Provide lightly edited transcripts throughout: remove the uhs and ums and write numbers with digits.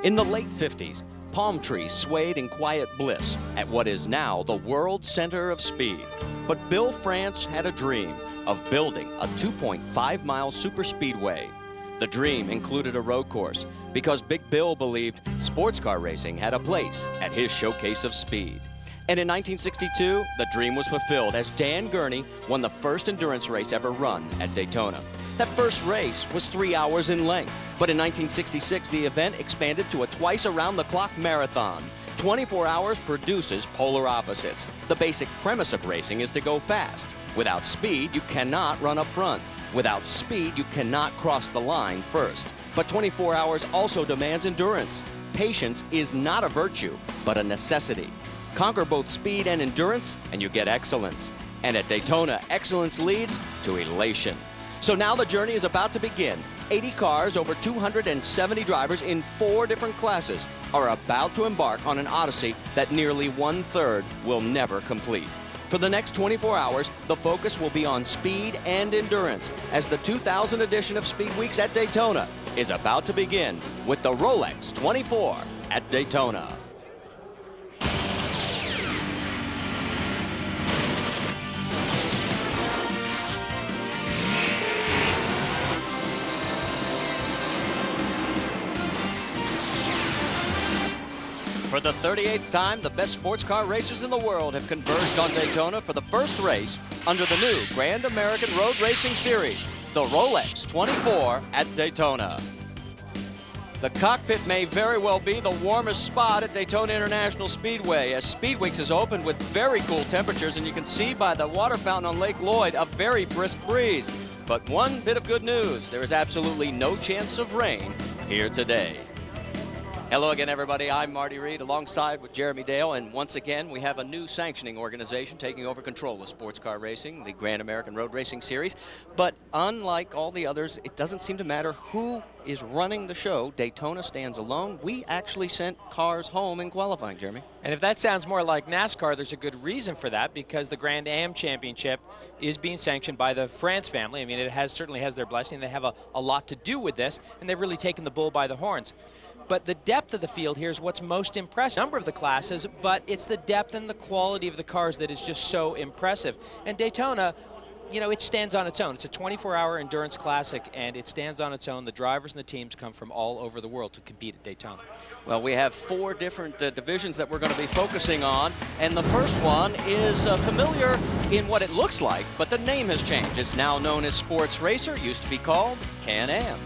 In the late 50s, palm trees swayed in quiet bliss at what is now the world center of speed. But Bill France had a dream of building a 2.5-mile superspeedway. The dream included a road course because Big Bill believed sports car racing had a place at his showcase of speed. And in 1962, the dream was fulfilled as Dan Gurney won the first endurance race ever run at Daytona. That first race was 3 hours in length, but in 1966, the event expanded to a twice-around-the-clock marathon. 24 hours produces polar opposites. The basic premise of racing is to go fast. Without speed, you cannot run up front. Without speed, you cannot cross the line first. But 24 hours also demands endurance. Patience is not a virtue, but a necessity. Conquer both speed and endurance, and you get excellence. And at Daytona, excellence leads to elation. So now the journey is about to begin. 80 cars, over 270 drivers in 4 different classes are about to embark on an odyssey that nearly 1/3 will never complete. For the next 24 hours, the focus will be on speed and endurance as the 2000 edition of Speed Weeks at Daytona is about to begin with the Rolex 24 at Daytona. For the 38th time, the best sports car racers in the world have converged on Daytona for the first race under the new Grand American Road Racing Series, the Rolex 24 at Daytona. The cockpit may very well be the warmest spot at Daytona International Speedway as Speed Weeks is opened with very cool temperatures, and you can see by the water fountain on Lake Lloyd a very brisk breeze. But one bit of good news, there is absolutely no chance of rain here today. Hello again, everybody. I'm Marty Reed alongside with Jeremy Dale, and once again we have a new sanctioning organization taking over control of sports car racing, the Grand American Road Racing Series. But unlike all the others, it doesn't seem to matter who is running the show. Daytona stands alone. We actually sent cars home in qualifying, Jeremy. And if that sounds more like NASCAR, there's a good reason for that, because the Grand Am Championship is being sanctioned by the France family. I mean, it certainly has their blessing. They have a lot to do with this, and they've really taken the bull by the horns. But the depth of the field here is what's most impressive. Number of the classes, but it's the depth and the quality of the cars that is just so impressive. And Daytona, you know, it stands on its own. It's a 24-hour endurance classic, and it stands on its own. The drivers and the teams come from all over the world to compete at Daytona. Well, we have 4 different divisions that we're going to be focusing on, and the first one is familiar in what it looks like, but the name has changed. It's now known as Sports Racer. It used to be called Can-Am.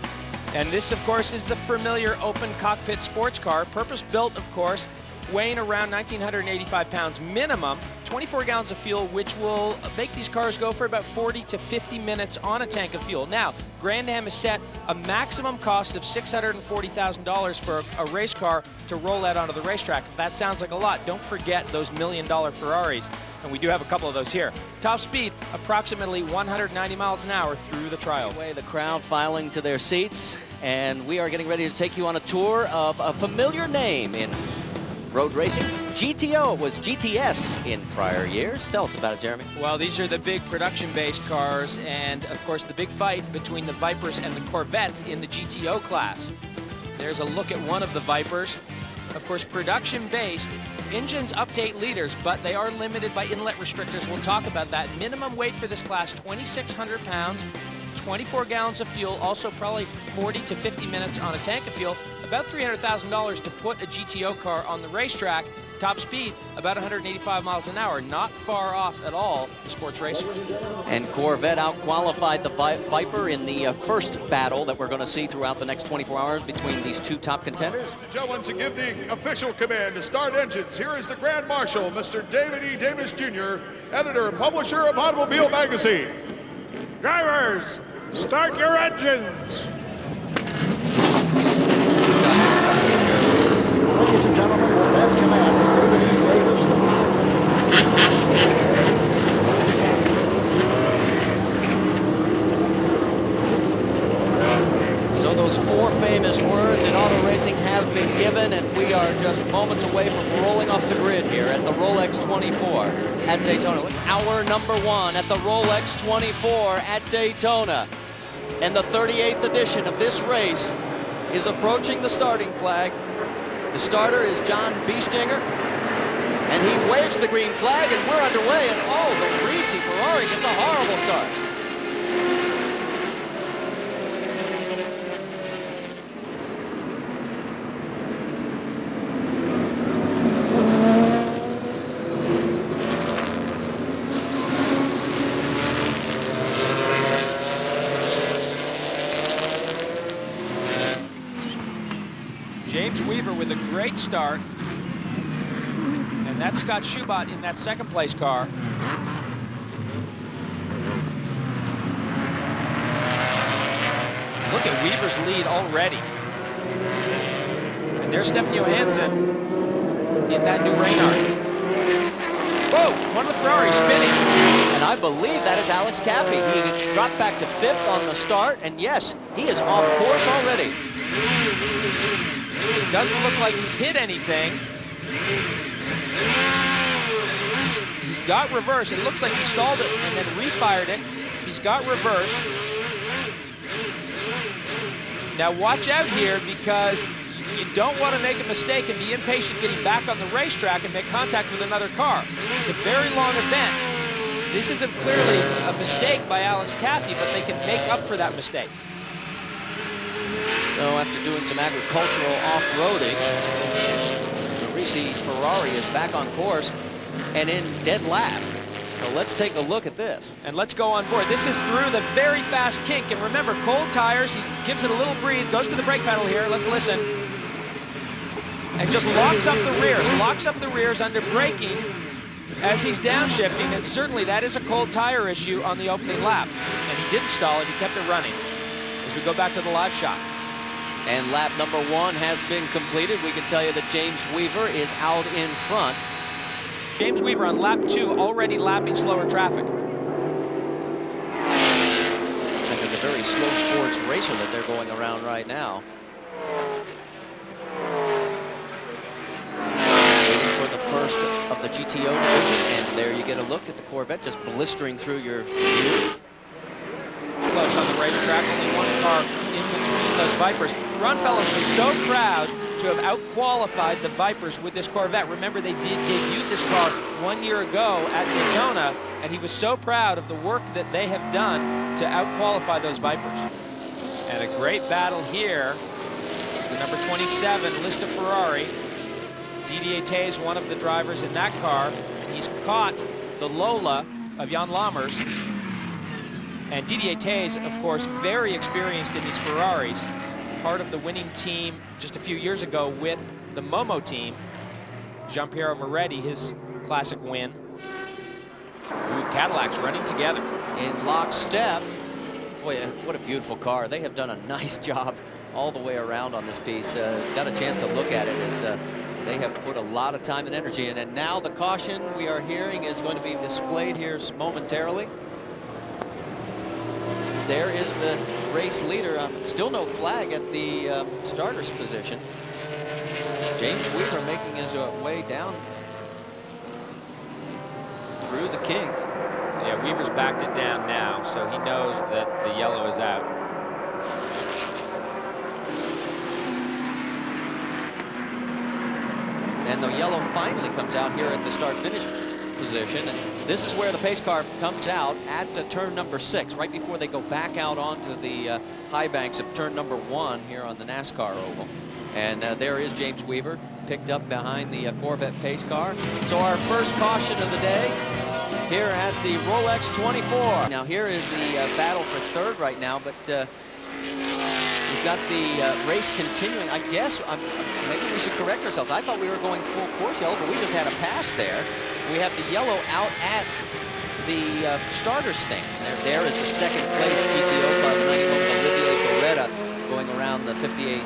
And this, of course, is the familiar open cockpit sports car, purpose-built, of course, weighing around 1,985 pounds minimum, 24 gallons of fuel, which will make these cars go for about 40 to 50 minutes on a tank of fuel. Now, Grand Am has set a maximum cost of $640,000 for a race car to roll out onto the racetrack. If that sounds like a lot, don't forget those $1 million Ferraris. And we do have a couple of those here. Top speed, approximately 190 miles an hour through the trial. The crowd filing to their seats, and we are getting ready to take you on a tour of a familiar name in road racing. GTO was GTS in prior years. Tell us about it, Jeremy. Well, these are the big production-based cars, and of course the big fight between the Vipers and the Corvettes in the GTO class. There's a look at one of the Vipers. Of course, production-based, engines update leaders, but they are limited by inlet restrictors. We'll talk about that. Minimum weight for this class, 2,600 pounds, 24 gallons of fuel, also probably 40 to 50 minutes on a tank of fuel, about $300,000 to put a GTO car on the racetrack. Top speed, about 185 miles an hour, not far off at all the sports racers. And Corvette out-qualified the Viper in the first battle that we're going to see throughout the next 24 hours between these 2 top contenders. Gentlemen, to give the official command to start engines, here is the Grand Marshal, Mr. David E. Davis Jr., editor and publisher of Automobile Magazine. Drivers, start your engines! Ladies and gentlemen, with that command, David E. Davis. So those 4 famous words in auto racing have been given, and we are just moments away from rolling off the grid here at the Rolex 24 at Daytona. Hour number 1 at the Rolex 24 at Daytona. And the 38th edition of this race is approaching the starting flag. The starter is John Biestinger, and he waves the green flag, and we're underway, and oh, the Risi Ferrari gets a horrible start. James Weaver with a great start. And that's Scott Schubot in that second place car. Look at Weaver's lead already. And there's Stefan Johansson in that new Reynard. Whoa, one of the Ferraris spinning. And I believe that is Alex Caffey. He dropped back to 5th on the start, and yes, he is off course already. Doesn't look like he's hit anything. He's got reverse. It looks like he stalled it and then refired it. He's got reverse. Now watch out here, because you don't want to make a mistake and be impatient getting back on the racetrack and make contact with another car. It's a very long event. This isn't clearly a mistake by Alex Caffey, but they can make up for that mistake. So after doing some agricultural off-roading, the Risi Ferrari is back on course and in dead last. So let's take a look at this. And let's go on board. This is through the very fast kink. And remember, cold tires, he gives it a little breathe, goes to the brake pedal here. Let's listen. And just locks up the rears under braking as he's downshifting. And certainly that is a cold tire issue on the opening lap. And he didn't stall it, he kept it running. As we go back to the live shot. And lap number 1 has been completed. We can tell you that James Weaver is out in front. James Weaver on lap 2, already lapping slower traffic. I think it's a very slow sports racer that they're going around right now. Waiting for the first of the GTO division, and there you get a look at the Corvette just blistering through your view. Close on the racetrack, only one car in between those Vipers. Ron Fellows was so proud to have out-qualified the Vipers with this Corvette. Remember, they debuted this car 1 year ago at Daytona, and he was so proud of the work that they have done to out-qualify those Vipers. And a great battle here. The number 27, Lista Ferrari. Didier Tays, one of the drivers in that car, and he's caught the Lola of Jan Lammers. And Didier Tays, of course, very experienced in these Ferraris. Part of the winning team just a few years ago with the Momo team. Giampiero Moretti, his classic win. With Cadillacs running together. In lockstep. Boy, what a beautiful car. They have done a nice job all the way around on this piece. Got a chance to look at it. As, they have put a lot of time and energy in. And now the caution we are hearing is going to be displayed here momentarily. There is the race leader. Still no flag at the starter's position. James Weaver making his way down through the kink. Yeah, Weaver's backed it down now, so he knows that the yellow is out. And the yellow finally comes out here at the start-finish position. And this is where the pace car comes out at turn number 6, right before they go back out onto the high banks of turn number 1 here on the NASCAR oval. And there is James Weaver, picked up behind the Corvette pace car. So our first caution of the day here at the Rolex 24. Now here is the battle for third right now, but we've got the race continuing. I guess maybe we should correct ourselves. I thought we were going full course yellow, but we just had a pass there. We have the yellow out at the starter stand. There is the second place GTO car, the 91 Olivier Beretta, going around the 58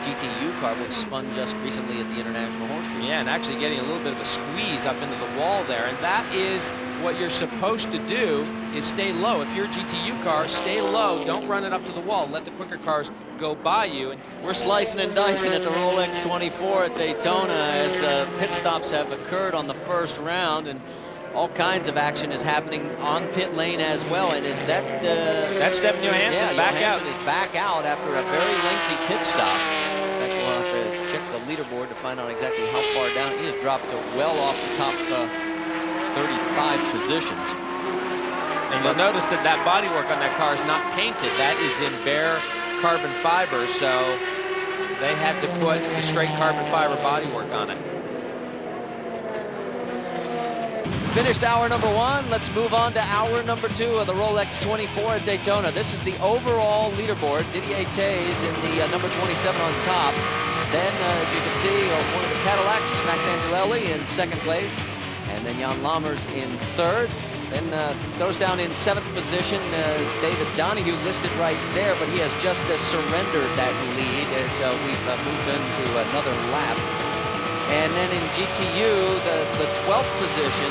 GTU car, which spun just recently at the International Horseshoe. Yeah, and actually getting a little bit of a squeeze up into the wall there. And that is what you're supposed to do, is stay low. If you're a GTU car, stay low. Don't run it up to the wall. Let the quicker cars go by you. And we're slicing and dicing at the Rolex 24 at Daytona as pit stops have occurred on the first round. And all kinds of action is happening on pit lane as well. And is that... That's Stephen Johansson, yeah, back Johansson out. is back out after a very lengthy pit stop. In fact, we'll have to check the leaderboard to find out exactly how far down. He has dropped to well off the top 35 positions. And you'll notice that that bodywork on that car is not painted. That is in bare carbon fiber, so they had to put a straight carbon fiber bodywork on it. Finished hour number 1. Let's move on to hour number 2 of the Rolex 24 at Daytona. This is the overall leaderboard. Didier Tays in the number 27 on top. Then, as you can see, one of the Cadillacs, Max Angelelli in second place. And then Jan Lammers in third. Then goes down in 7th position. David Donahue listed right there, but he has just surrendered that lead as we've moved into another lap. And then in GTU, the 12th position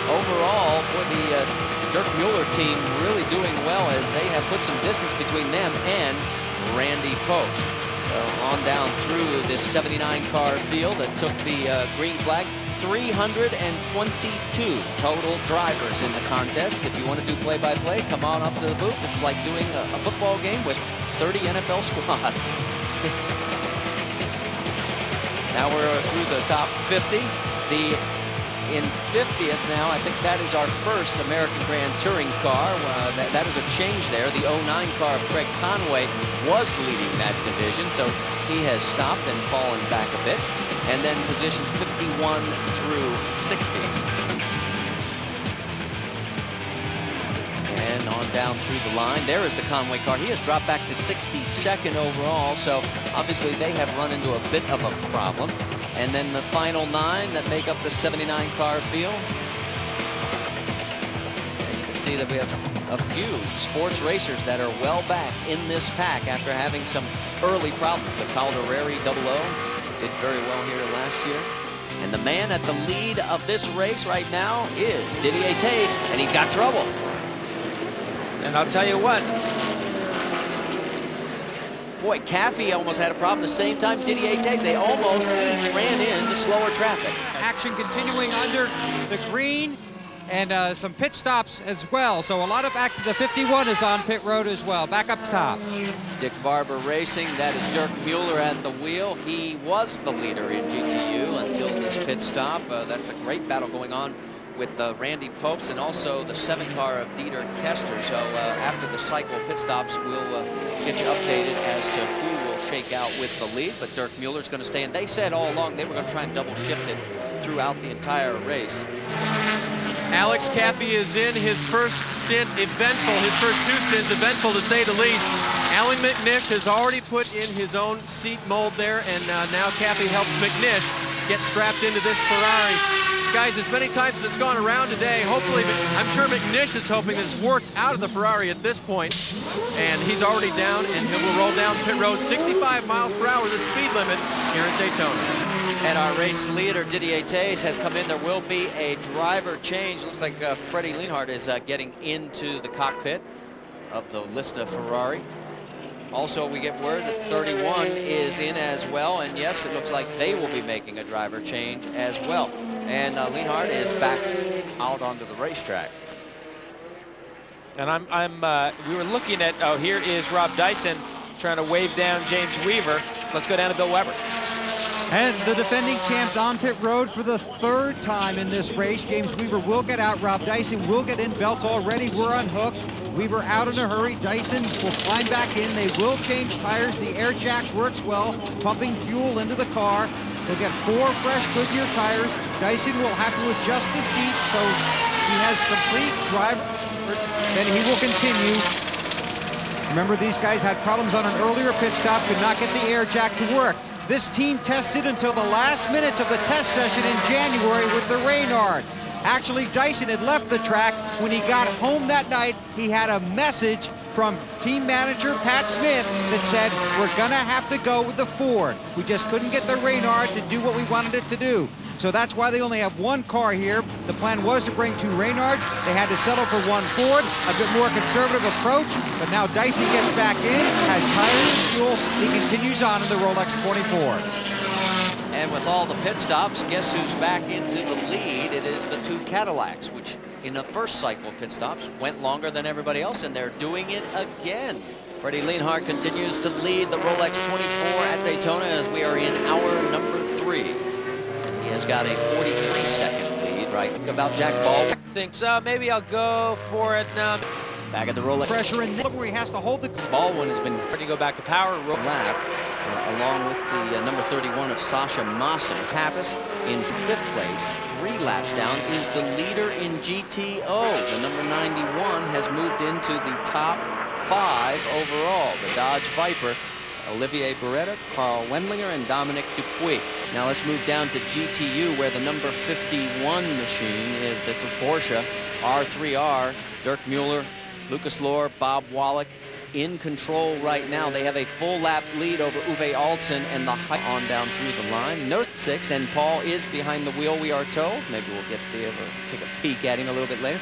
overall for the Dirk Mueller team, really doing well as they have put some distance between them and Randy Post. So on down through this 79 car field that took the green flag. 322 total drivers in the contest. If you want to do play-by-play, come on up to the booth. It's like doing a football game with 30 NFL squads. Now we're through the top 50. In 50th now, I think that is our first American Grand Touring car. That is a change there. The 09 car of Craig Conway was leading that division, so he has stopped and fallen back a bit. And then positions 51 through 60. And on down through the line, there is the Conway car. He has dropped back to 62nd overall, so obviously they have run into a bit of a problem. And then the final 9 that make up the 79 car field. And you can see that we have a few sports racers that are well back in this pack after having some early problems. The Calderari 00 did very well here last year. And the man at the lead of this race right now is Didier Tays, and he's got trouble. And I'll tell you what. Boy, Caffey almost had a problem the same time Didier Tays. They almost each ran into slower traffic. Action continuing under the green and some pit stops as well. So a lot of action. The 51 is on pit road as well. Back up top. Dick Barber Racing. That is Dirk Mueller at the wheel. He was the leader in GTU until this pit stop. That's a great battle going on with Randy Popes and also the 7 car of Dieter Kester. So after the cycle pit stops, we'll get you updated as to who will shake out with the lead. But Dirk Mueller's going to stay, and they said all along they were going to try and double shift it throughout the entire race. Alex Caffey is in his first stint eventful, his first 2 stints eventful to say the least. Alan McNish has already put in his own seat mold there, and now Caffey helps McNish get strapped into this Ferrari. Guys, as many times as it's gone around today, hopefully, I'm sure McNish is hoping it's worked out of the Ferrari at this point. And he's already down, and he will roll down pit road 65 miles per hour, the speed limit here at Daytona. And our race leader, Didier Tays, has come in. There will be a driver change. Looks like Freddie Lienhardt is getting into the cockpit of the Lista Ferrari. Also, we get word that 31 is in as well, and yes, it looks like they will be making a driver change as well. And Lienhardt is back out onto the racetrack. And we were looking at, oh, here is Rob Dyson trying to wave down James Weaver. Let's go down to Bill Weber. And the defending champs on pit road for the 3rd time in this race. James Weaver will get out. Rob Dyson will get in. Belts already were unhooked. Weaver out in a hurry. Dyson will climb back in. They will change tires. The air jack works well, pumping fuel into the car. They'll get 4 fresh Goodyear tires. Dyson will have to adjust the seat, so he has complete drive. Then he will continue. Remember, these guys had problems on an earlier pit stop, could not get the air jack to work. This team tested until the last minutes of the test session in January with the Reynard. Actually, Dyson had left the track. When he got home that night, he had a message from team manager Pat Smith that said, we're gonna have to go with the Ford. We just couldn't get the Reynard to do what we wanted it to do. So that's why they only have 1 car here. The plan was to bring 2 Reynards. They had to settle for 1 Ford, a bit more conservative approach, but now Dyson gets back in, has tires and fuel. He continues on in the Rolex 24. And with all the pit stops, guess who's back into the lead? It is the 2 Cadillacs, which in the first cycle of pit stops, went longer than everybody else, and they're doing it again. Freddie Lienhart continues to lead the Rolex 24 at Daytona as we are in hour number 3. And he has got a 43-second lead, right? Think about Jack Baldwin. Thinks, maybe I'll go for it now. Back at the Rolex. Pressure in there where he has to hold the... Baldwin has been Ready to go back to power. lap, along with the number 31 of Sasha Maassen. Pappas in 5th place, 3 laps down, is the leader in GTO. The number 91 has moved into the top 5 overall. The Dodge Viper, Olivier Beretta, Carl Wendlinger, and Dominic Dupuis. Now let's move down to GTU, where the number 51 machine is the Porsche R3R, Dirk Mueller, Lucas Lohr, Bob Wallach in control right now. They have a full lap lead over Uwe Altzen and the on down through the line. No 6th, and Paul is behind the wheel, we are told. Maybe we'll be able to take a peek at him a little bit later.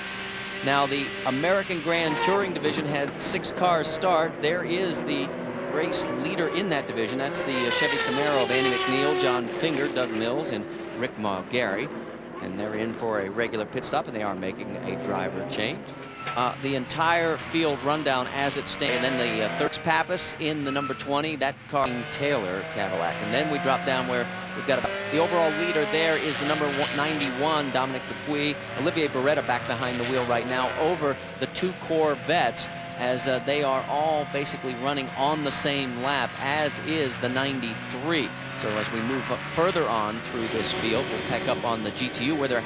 Now the American Grand Touring Division had 6 cars start. There is the race leader in that division. That's the Chevy Camaro of Andy McNeil, John Finger, Doug Mills, and Rick Margari. And they're in for a regular pit stop, and they are making a driver change. The entire field rundown as it stands. And then the third Pappas in the number 20, that car Taylor Cadillac. And then we drop down where we've got the overall leader there is the number 91, Dominic Dupuis. Olivier Beretta back behind the wheel right now over the 2 Corvettes, as they are all basically running on the same lap, as is the 93. So as we move further on through this field, we'll pick up on the GTU, where their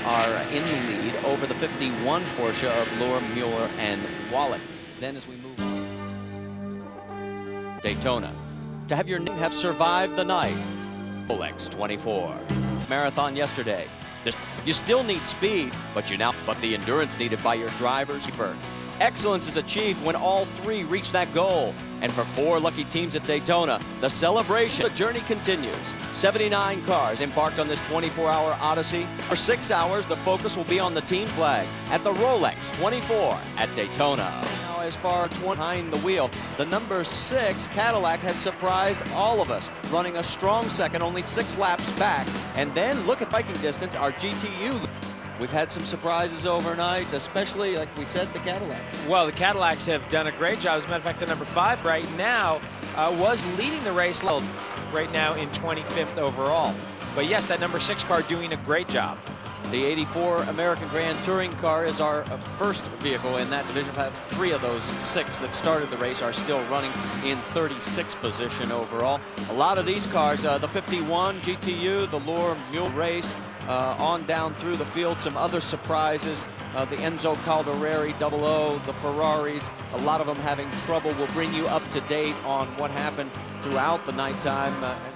are in the lead over the 51 Porsche of Lohr, Mueller, and Wallach. Then as we move on, Daytona. To have your name have survived the night, Rolex 24. Marathon yesterday. You still need speed, but the endurance needed by your drivers. Excellence is achieved when all 3 reach that goal. And for 4 lucky teams at Daytona, the celebration, the journey continues. 79 cars embarked on this 24-hour odyssey. For 6 hours, the focus will be on the team flag at the Rolex 24 at Daytona. Now, as far as behind the wheel, the number 6 Cadillac has surprised all of us, running a strong second, only 6 laps back. And then look at biking distance, our GTU. We've had some surprises overnight, especially, like we said, the Cadillacs. Well, the Cadillacs have done a great job. As a matter of fact, the number 5 right now was leading the race right now in 25th overall. But yes, that number 6 car doing a great job. The 84 American Grand Touring car is our first vehicle in that division. 3 of those 6 that started the race are still running in 36th position overall. A lot of these cars, the 51 GTU, the Lohr Mule race, on down through the field, some other surprises. The Enzo Caldereri 00, the Ferraris, a lot of them having trouble. We'll bring you up to date on what happened throughout the nighttime.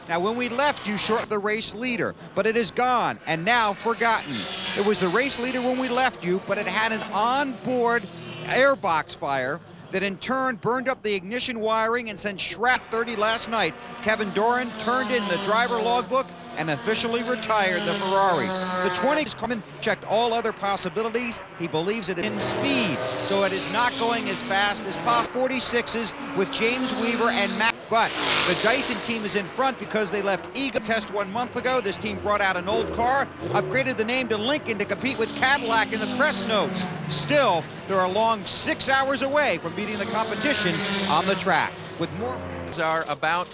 Now, when we left you, short the race leader, but it is gone and now forgotten. It was the race leader when we left you, but it had an onboard airbox fire that in turn burned up the ignition wiring and sent Schrapp 30 last night. Kevin Doran turned in the driver logbook and officially retired the Ferrari. The 20's come in, checked all other possibilities. He believes it is in speed, so it is not going as fast as possible. 46s with James Weaver and Matt. But the Dyson team is in front because they left Eagle test 1 month ago. This team brought out an old car, upgraded the name to Lincoln to compete with Cadillac in the press notes. Still, they're a long 6 hours away from beating the competition on the track. With more are about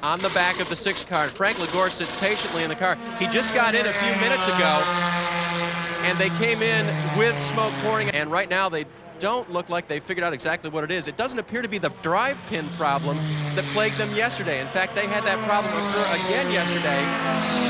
on the back of the 6 car. Frank Lagore sits patiently in the car. He just got in a few minutes ago, and they came in with smoke pouring, and right now they don't look like they figured out exactly what it is. It doesn't appear to be the drive pin problem that plagued them yesterday. In fact, they had that problem occur again yesterday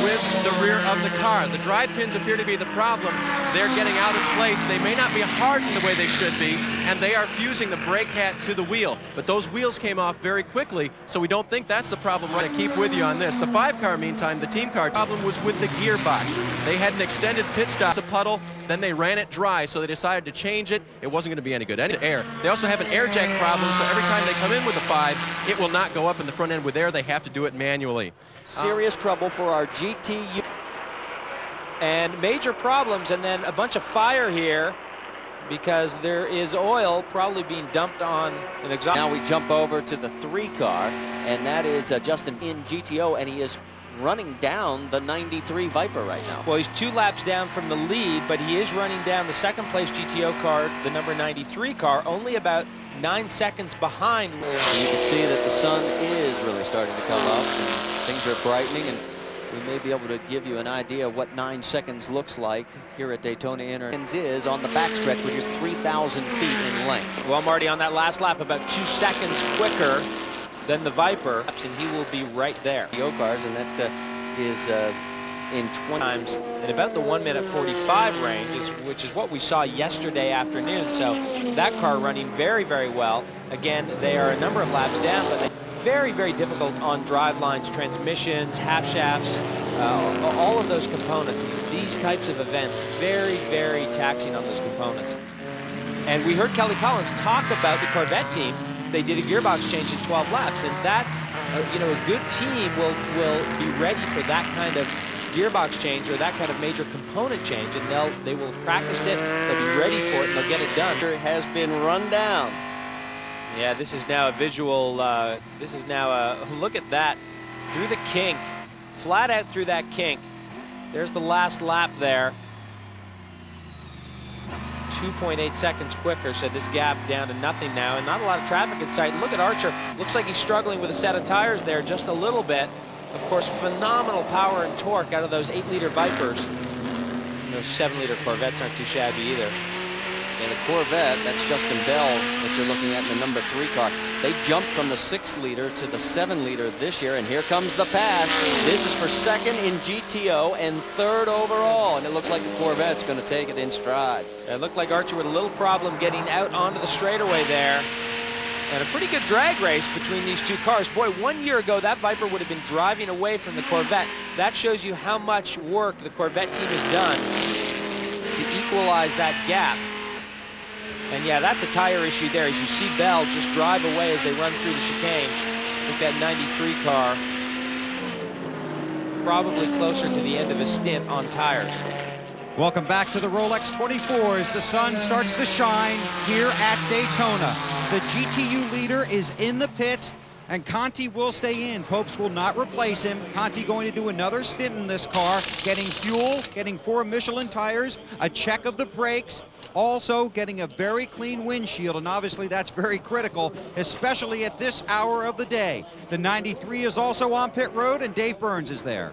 with the rear of the car. The drive pins appear to be the problem. They're getting out of place. They may not be hardened the way they should be, and they are fusing the brake hat to the wheel. But those wheels came off very quickly, so we don't think that's the problem. We're going to keep with you on this. The 5 car, meantime, the team car problem was with the gearbox. They had an extended pit stop, a puddle, then they ran it dry, so they decided to change it. It wasn't going to be any good. Air. They also have an air jack problem, so every time they come in with a 5, it will not go up in the front end with air. They have to do it manually. Serious trouble for our GTU. And major problems, and then a bunch of fire here because there is oil probably being dumped on an exhaust. Now we jump over to the 3 car, and that is Justin in GTO, and he is running down the 93 Viper right now. Well, he's 2 laps down from the lead, but he is running down the second place GTO car, the number 93 car, only about 9 seconds behind. You can see that the sun is really starting to come up, and things are brightening, and we may be able to give you an idea of what 9 seconds looks like here at Daytona is on the backstretch, which is 3,000 feet in length. Well, Marty, on that last lap, about 2 seconds quicker than the Viper, and he will be right there. GTO cars, and that is in 20 times in about the 1:45 range, which is what we saw yesterday afternoon. So that car running very, very well. Again, they are a number of laps down, but they're very, very difficult on drive lines, transmissions, half shafts, all of those components. These types of events, very, very taxing on those components. And we heard Kelly Collins talk about the Corvette team. They did a gearbox change in 12 laps, and that's, you know, a good team will be ready for that kind of gearbox change or that kind of major component change, and they will have practiced it, they'll be ready for it, and they'll get it done. It has been run down. Yeah, this is now a visual, this is now a look at that, through the kink, flat out through that kink. There's the last lap there. 2.8 seconds quicker, so this gap down to nothing now, and not a lot of traffic in sight. Look at Archer, looks like he's struggling with a set of tires there just a little bit. Of course, phenomenal power and torque out of those 8-liter Vipers. And those 7-liter Corvettes aren't too shabby either. And the Corvette, that's Justin Bell that you're looking at in the number 3 car. They jumped from the 6-liter to the 7-liter this year, and here comes the pass. This is for 2nd in GTO and 3rd overall, and it looks like the Corvette's going to take it in stride. It looked like Archer with a little problem getting out onto the straightaway there. And a pretty good drag race between these two cars. Boy, 1 year ago, that Viper would have been driving away from the Corvette. That shows you how much work the Corvette team has done to equalize that gap. And yeah, that's a tire issue there. As you see Bell just drive away as they run through the chicane. I think that 93 car probably closer to the end of his stint on tires. Welcome back to the Rolex 24 as the sun starts to shine here at Daytona. The GTU leader is in the pits, and Conti will stay in. Popes will not replace him. Conti going to do another stint in this car, getting fuel, getting 4 Michelin tires, a check of the brakes, also getting a very clean windshield, and obviously that's very critical, especially at this hour of the day. The 93 is also on pit road, and Dave Burns is there.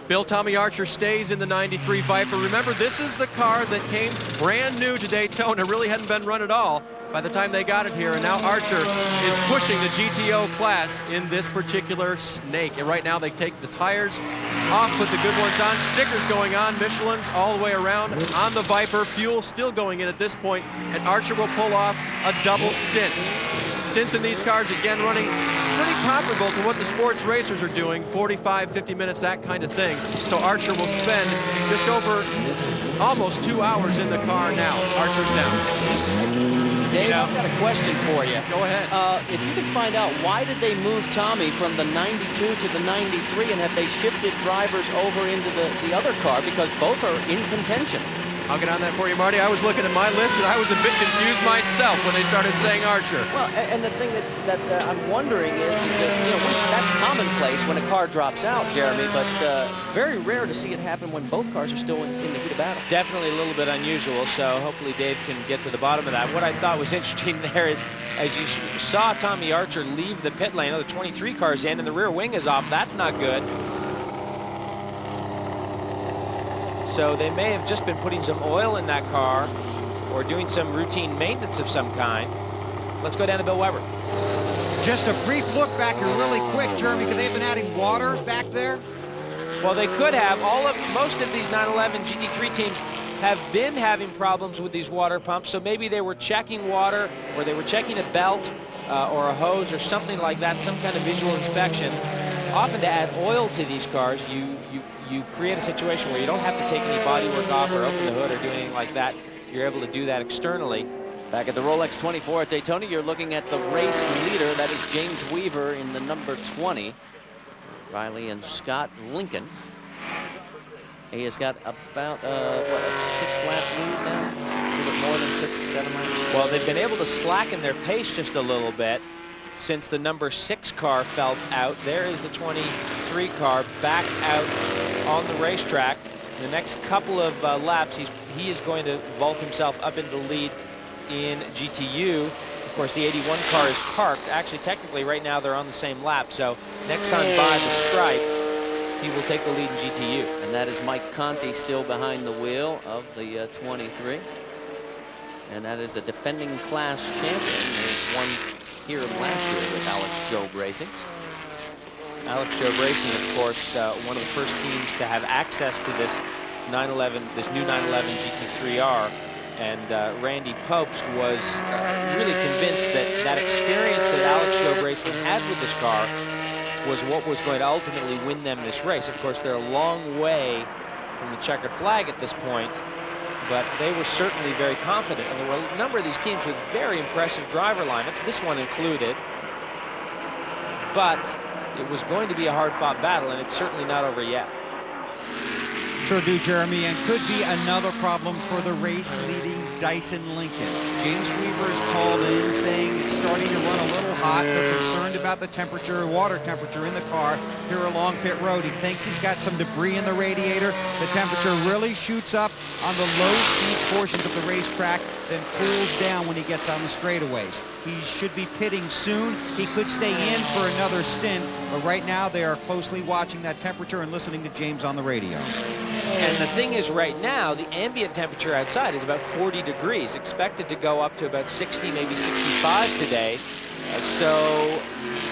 Bill Tommy Archer stays in the 93 Viper. Remember, this is the car that came brand new to Daytona, really hadn't been run at all by the time they got it here, and now Archer is pushing the GTO class in this particular snake. And right now they take the tires off, put the good ones on, stickers going on, Michelin's all the way around on the Viper, fuel still going in at this point, and Archer will pull off a double stint. Stints in these cars, again, running pretty comparable to what the sports racers are doing, 45, 50 minutes, that kind of thing. So Archer will spend just over almost 2 hours in the car now. Archer's down. Dave, I've got a question for you. Go ahead. If you could find out, why did they move Tommy from the 92 to the 93, and have they shifted drivers over into the other car, because both are in contention? I'll get on that for you, Marty. I was looking at my list, and I was a bit confused myself when they started saying Archer. Well, and the thing that I'm wondering is that, you know, that's commonplace when a car drops out, Jeremy, but very rare to see it happen when both cars are still in the heat of battle. Definitely a little bit unusual, so hopefully Dave can get to the bottom of that. What I thought was interesting there is, as you saw Tommy Archer leave the pit lane, the 23 car's in, and the rear wing is off. That's not good. So they may have just been putting some oil in that car or doing some routine maintenance of some kind. Let's go down to Bill Weber. Just a brief look back here really quick, Jeremy, because they've been adding water back there. Well, they could have. Most of these 911 GT3 teams have been having problems with these water pumps, so maybe they were checking water, or they were checking a belt or a hose or something like that, some kind of visual inspection. Often to add oil to these cars, you create a situation where you don't have to take any bodywork off or open the hood or do anything like that. You're able to do that externally. Back at the Rolex 24 at Daytona, you're looking at the race leader. That is James Weaver in the number 20. Riley and Scott Lincoln. He has got about, what, a 6-lap lead now? A little bit more than 6, 7 laps? Well, they've been able to slacken their pace just a little bit since the number 6 car fell out. There is the 23 car back out on the racetrack. In the next couple of laps, he is going to vault himself up into the lead in GTU. Of course, the 81 car is parked. Actually, technically, right now they're on the same lap. So next time by the stripe, he will take the lead in GTU. And that is Mike Conti still behind the wheel of the 23. And that is the defending class champion. They won here last year with Alex Jobe Racing. Alex Jobe Racing, of course, one of the first teams to have access to this new 911 GT3R. And Randy Popst was really convinced that that experience that Alex Jobe Racing had with this car was what was going to ultimately win them this race. Of course, they're a long way from the checkered flag at this point, but they were certainly very confident. And there were a number of these teams with very impressive driver lineups, this one included. But it was going to be a hard-fought battle, and it's certainly not over yet. Sure do, Jeremy, and could be another problem for the race-leading Dyson Lincoln. James Weaver is called in saying it's starting to run a little hot. They're concerned about the temperature, water temperature in the car here along pit road. He thinks he's got some debris in the radiator. The temperature really shoots up on the low-speed portions of the racetrack, then cools down when he gets on the straightaways. He should be pitting soon. He could stay in for another stint, but right now they are closely watching that temperature and listening to James on the radio. And the thing is, right now, the ambient temperature outside is about 40 degrees, expected to go up to about 60, maybe 65 today. So,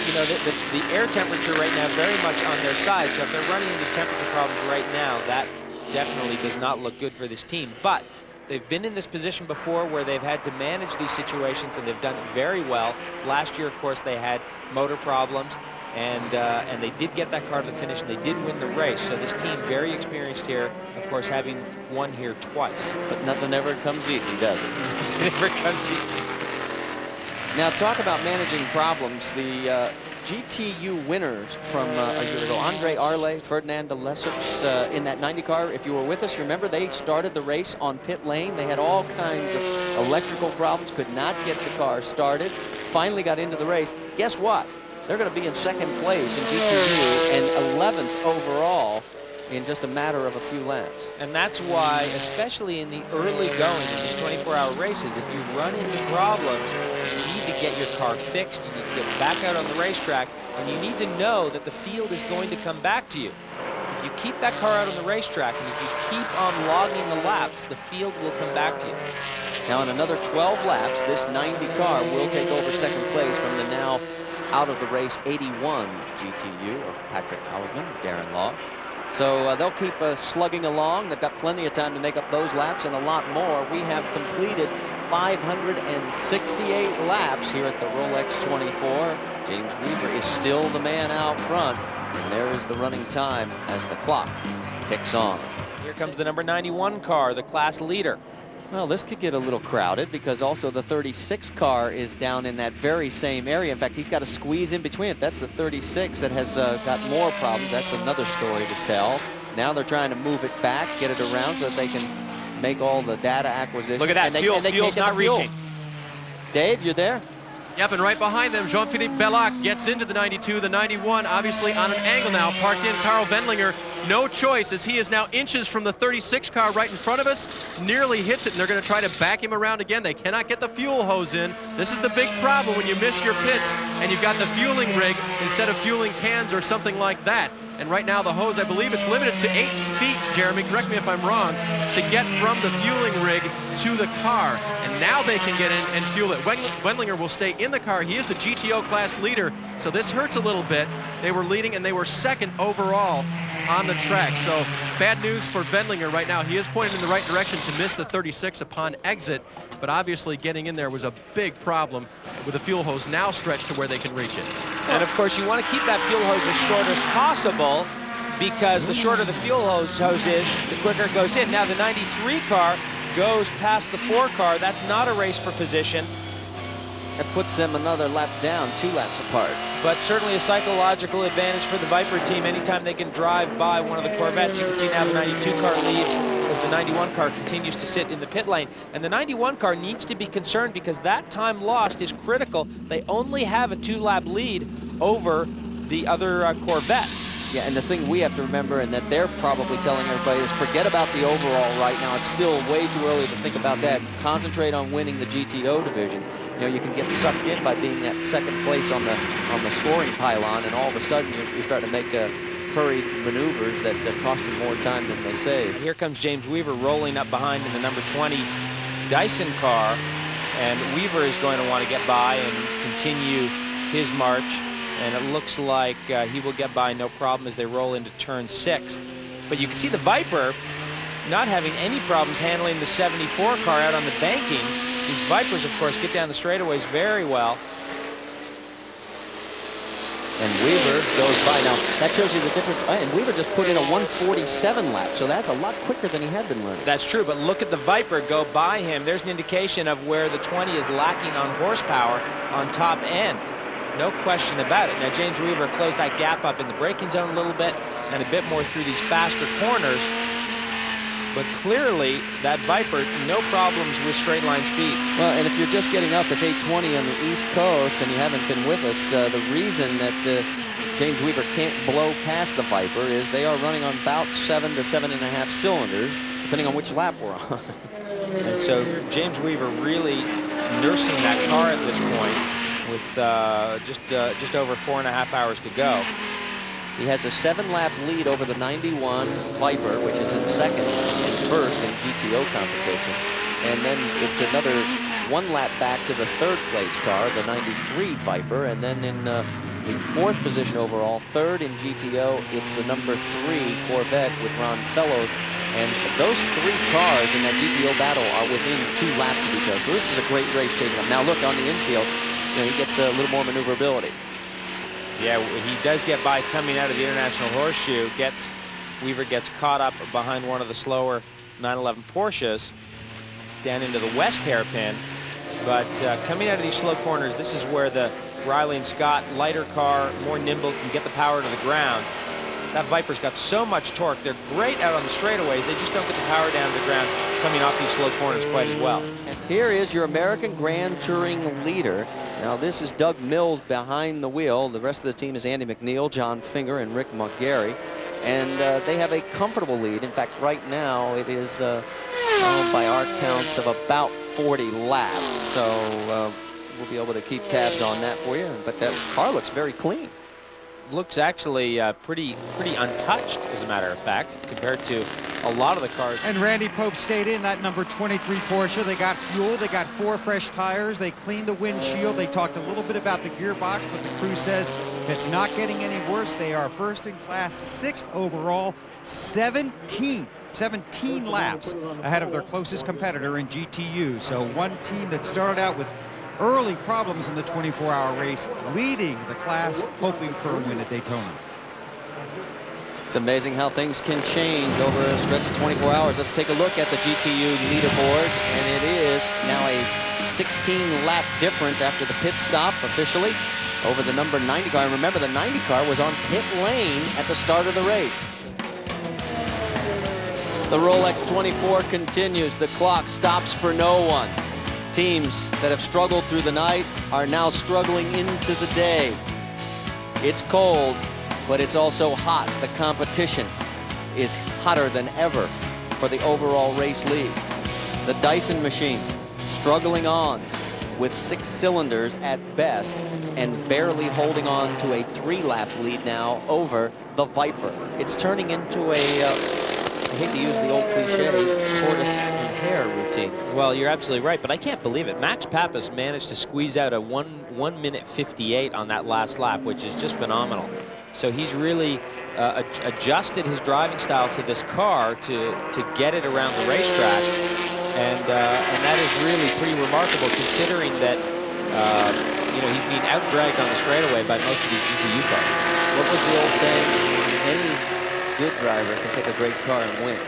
you know, the air temperature right now very much on their side. So if they're running into temperature problems right now, that definitely does not look good for this team. But they've been in this position before where they've had to manage these situations, and they've done it very well. Last year, of course, they had motor problems. And they did get that car to the finish, and they did win the race. So this team, very experienced here, of course, having won here twice. But nothing ever comes easy, does it? It never comes easy. Now, talk about managing problems. The GTU winners from a year ago, Andre Arle, Ferdinand de Lesseps in that 90 car. If you were with us, remember they started the race on pit lane. They had all kinds of electrical problems, could not get the car started, finally got into the race. Guess what? They're going to be in second place in GTU and 11th overall in just a matter of a few laps. And that's why, especially in the early going of these 24-hour races, if you run into problems, you need to get your car fixed, you need to get back out on the racetrack, and you need to know that the field is going to come back to you. If you keep that car out on the racetrack, and if you keep on logging the laps, the field will come back to you. Now, in another 12 laps, this 90 car will take over second place from the now out of the race 81 GTU of Patrick Hausman, Darren Law. So they'll keep slugging along. They've got plenty of time to make up those laps and a lot more. We have completed 568 laps here at the Rolex 24. James Weaver is still the man out front. And there is the running time as the clock ticks on. Here comes the number 91 car, the class leader. Well, this could get a little crowded because also the 36 car is down in that very same area. In fact, he's got to squeeze in between it. That's the 36 that has got more problems. That's another story to tell. Now they're trying to move it back, get it around so that they can make all the data acquisition. Look at that, fuel's not reaching. Dave, you're there? Yep, and right behind them, Jean-Philippe Bellac gets into the 92, the 91, obviously on an angle now, parked in Carl Wendlinger. No choice, as he is now inches from the 36 car right in front of us, nearly hits it, and they're going to try to back him around again. They cannot get the fuel hose in. This is the big problem when you miss your pits and you've got the fueling rig instead of fueling cans or something like that. And right now the hose, I believe it's limited to 8 feet, Jeremy, correct me if I'm wrong, to get from the fueling rig to the car. And now they can get in and fuel it. Wendlinger will stay in the car. He is the GTO class leader, so this hurts a little bit. They were leading and they were second overall on the track. So bad news for Wendlinger right now. He is pointed in the right direction to miss the 36 upon exit, but obviously getting in there was a big problem with the fuel hose now stretched to where they can reach it. And of course you want to keep that fuel hose as short as possible, because the shorter the fuel hose is, the quicker it goes in. Now the 93 car goes past the 4 car. That's not a race for position. That puts them another lap down, 2 laps apart. But certainly a psychological advantage for the Viper team anytime they can drive by one of the Corvettes. You can see now the 92 car leaves as the 91 car continues to sit in the pit lane. And the 91 car needs to be concerned because that time lost is critical. They only have a 2-lap lead over the other Corvette. Yeah, and the thing we have to remember, and that they're probably telling everybody, is forget about the overall right now. It's still way too early to think about that. Concentrate on winning the GTO division. You know, you can get sucked in by being that second place on the scoring pylon, and all of a sudden you're starting to make hurried maneuvers that cost you more time than they save. Here comes James Weaver rolling up behind in the number 20 Dyson car, and Weaver is going to want to get by and continue his march. And it looks like he will get by no problem as they roll into turn 6. But you can see the Viper not having any problems handling the 74 car out on the banking. These Vipers, of course, get down the straightaways very well. And Weaver goes by. Now, that shows you the difference. And Weaver just put in a 147 lap, so that's a lot quicker than he had been running. That's true, but look at the Viper go by him. There's an indication of where the 20 is lacking on horsepower on top end. No question about it. Now, James Weaver closed that gap up in the braking zone a little bit and a bit more through these faster corners. But clearly, that Viper, no problems with straight line speed. Well, and if you're just getting up, it's 8:20 on the East Coast, and you haven't been with us. The reason that James Weaver can't blow past the Viper is they are running on about 7 to 7.5 cylinders, depending on which lap we're on. And so James Weaver really nursing that car at this point, with just over 4.5 hours to go. He has a 7-lap lead over the 91 Viper, which is in second and first in GTO competition. And then it's another 1 lap back to the 3rd place car, the 93 Viper. And then in the 4th position overall, 3rd in GTO, it's the number 3 Corvette with Ron Fellows. And those 3 cars in that GTO battle are within 2 laps of each other. So this is a great race shaping up. Now look on the infield. You know, he gets a little more maneuverability. Yeah, he does get by coming out of the International Horseshoe. Weaver gets caught up behind one of the slower 911 Porsches down into the west hairpin. But coming out of these slow corners, this is where the Riley and Scott lighter car, more nimble, can get the power to the ground. That Viper's got so much torque. They're great out on the straightaways. They just don't get the power down to the ground coming off these slow corners quite as well. Here is your American Grand Touring leader. Now this is Doug Mills behind the wheel. The rest of the team is Andy McNeil, John Finger, and Rick McGarry. And they have a comfortable lead. In fact, right now it is, by our counts, of about 40 laps. So we'll be able to keep tabs on that for you. But that car looks very clean. Looks actually pretty untouched, as a matter of fact, compared to a lot of the cars. And Randy Pope stayed in that number 23 Porsche. They got fuel, they got 4 fresh tires, they cleaned the windshield. They talked a little bit about the gearbox, but the crew says it's not getting any worse. They are first in class, 6th overall, 17 laps ahead of their closest competitor in GTU. So one team that started out with early problems in the 24-hour race, leading the class, hoping for a win at Daytona. It's amazing how things can change over a stretch of 24 hours. Let's take a look at the GTU leaderboard, and it is now a 16-lap difference after the pit stop officially over the number 90 car. And remember, the 90 car was on pit lane at the start of the race. The Rolex 24 continues. The clock stops for no one. Teams that have struggled through the night are now struggling into the day. It's cold, but it's also hot. The competition is hotter than ever for the overall race lead. The Dyson machine struggling on with 6 cylinders at best and barely holding on to a 3-lap lead now over the Viper. It's turning into a I hate to use the old cliche, tortoise and hare routine. Well, you're absolutely right, but I can't believe it. Max Pappas managed to squeeze out a 1 minute 58 on that last lap, which is just phenomenal. So he's really adjusted his driving style to this car to get it around the racetrack, and that is really pretty remarkable considering that you know, he's being out-dragged on the straightaway by most of these GTU cars. What was the old saying? Any good driver can take a great car and win.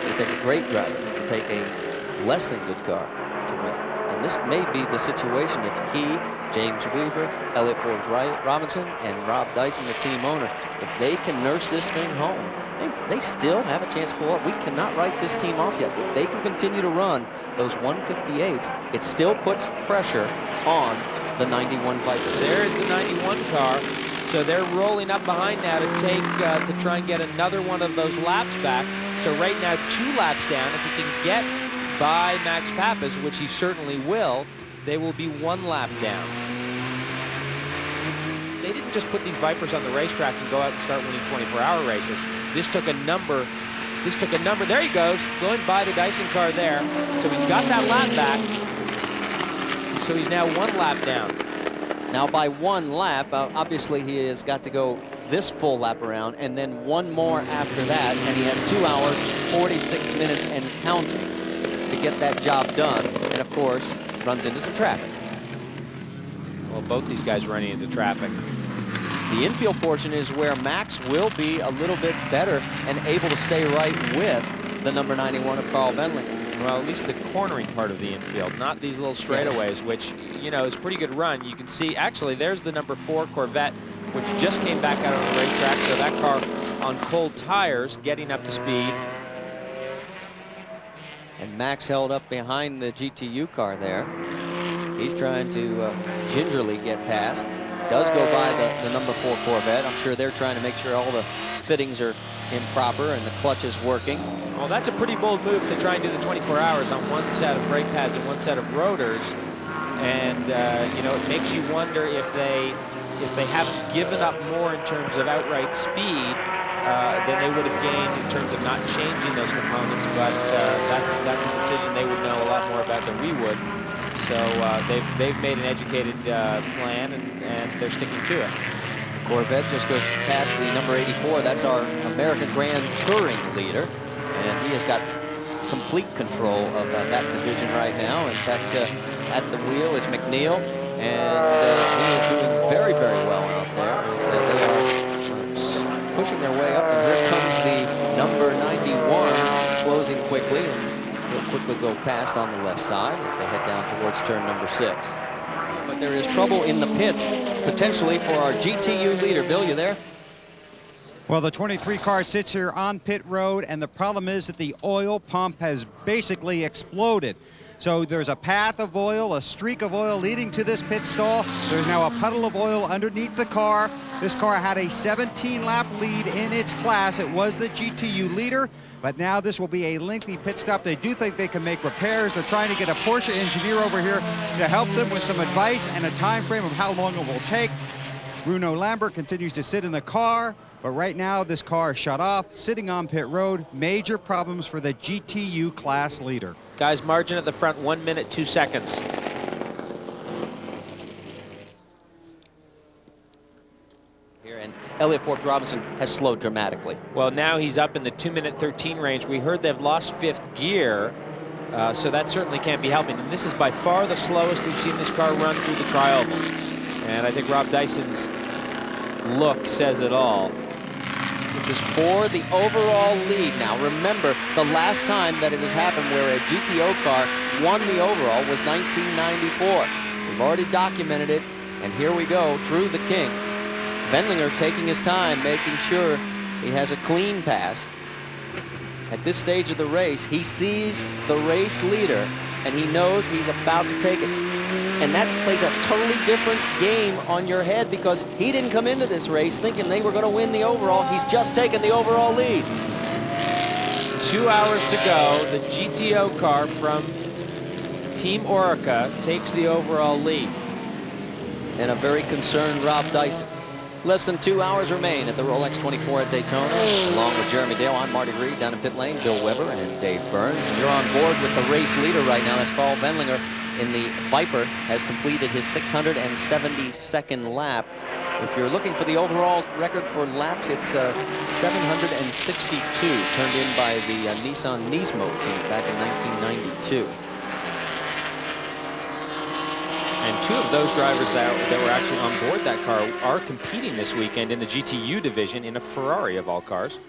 It takes a great driver to take a less than good car to win. And And this may be the situation if he, James Weaver, Elliott Forbes-Robinson, and Rob Dyson, the team owner, if they can nurse this thing home, they still have a chance to pull up. We cannot write this team off yet. If they can continue to run those 158s, it still puts pressure on the 91 Viper. There's the 91 car. So they're rolling up behind now to try and get another one of those laps back. So right now, 2 laps down. If he can get by Max Pappas, which he certainly will, they will be 1 lap down. They didn't just put these Vipers on the racetrack and go out and start winning 24-hour races. This took a number. There he goes, going by the Dyson car there. So he's got that lap back. So he's now 1 lap down. Now by 1 lap, obviously he has got to go this full lap around and then 1 more after that, and he has 2 hours, 46 minutes and counting to get that job done, and of course runs into some traffic. Well, both these guys running into traffic. The infield portion is where Max will be a little bit better and able to stay right with the number 91 of Carl Wendlinger. Well, at least the cornering part of the infield, not these little straightaways, which, you know, is a pretty good run. You can see, actually, there's the number 4 Corvette, which just came back out on the racetrack. So that car on cold tires, getting up to speed. And Max held up behind the GTU car there. He's trying to gingerly get past. Does go by the number 4 Corvette. I'm sure they're trying to make sure all the fittings are improper and the clutch is working. Well, that's a pretty bold move to try and do the 24 hours on 1 set of brake pads and 1 set of rotors. And, you know, it makes you wonder if they haven't given up more in terms of outright speed than they would have gained in terms of not changing those components. But that's a decision they would know a lot more about than we would. So they've made an educated plan, and they're sticking to it. Corvette just goes past the number 84. That's our American Grand Touring leader. And he has got complete control of that division right now. In fact, at the wheel is McNeil. And he is doing very, very well out there. As they are pushing their way up. And here comes the number 91 closing quickly. And he'll quickly go past on the left side as they head down towards turn number 6. But there is trouble in the pits, potentially, for our GTU leader. Bill, you there? Well, the 23 car sits here on pit road, and the problem is that the oil pump has basically exploded. So there's a path of oil, a streak of oil leading to this pit stall. There's now a puddle of oil underneath the car. This car had a 17-lap lead in its class. It was the GTU leader, but now this will be a lengthy pit stop. They do think they can make repairs. They're trying to get a Porsche engineer over here to help them with some advice and a time frame of how long it will take. Bruno Lambert continues to sit in the car, but right now this car is shut off, sitting on pit road. Major problems for the GTU class leader. Guys, margin at the front, 1 minute, 2 seconds. Here, and Elliott Forbes-Robinson has slowed dramatically. Well, now he's up in the 2:13 range. We heard they've lost 5th gear, so that certainly can't be helping. And this is by far the slowest we've seen this car run through the trial. And I think Rob Dyson's look says it all. This is for the overall lead. Now, remember, the last time that it has happened where a GTO car won the overall was 1994. We've already documented it, and here we go through the kink. Wendlinger taking his time, making sure he has a clean pass. At this stage of the race, he sees the race leader, and he knows he's about to take it. And that plays a totally different game on your head because he didn't come into this race thinking they were going to win the overall. He's just taken the overall lead. 2 hours to go. The GTO car from Team Orica takes the overall lead. And a very concerned Rob Dyson. Less than 2 hours remain at the Rolex 24 at Daytona. Along with Jeremy Dale, I'm Marty Reed down in pit lane, Bill Weber and Dave Burns. And you're on board with the race leader right now. That's Carl Wendlinger in the Viper, has completed his 672nd lap. If you're looking for the overall record for laps, it's 762, turned in by the Nissan Nismo team back in 1992. And 2 of those drivers that were actually on board that car are competing this weekend in the GTU division in a Ferrari of all cars.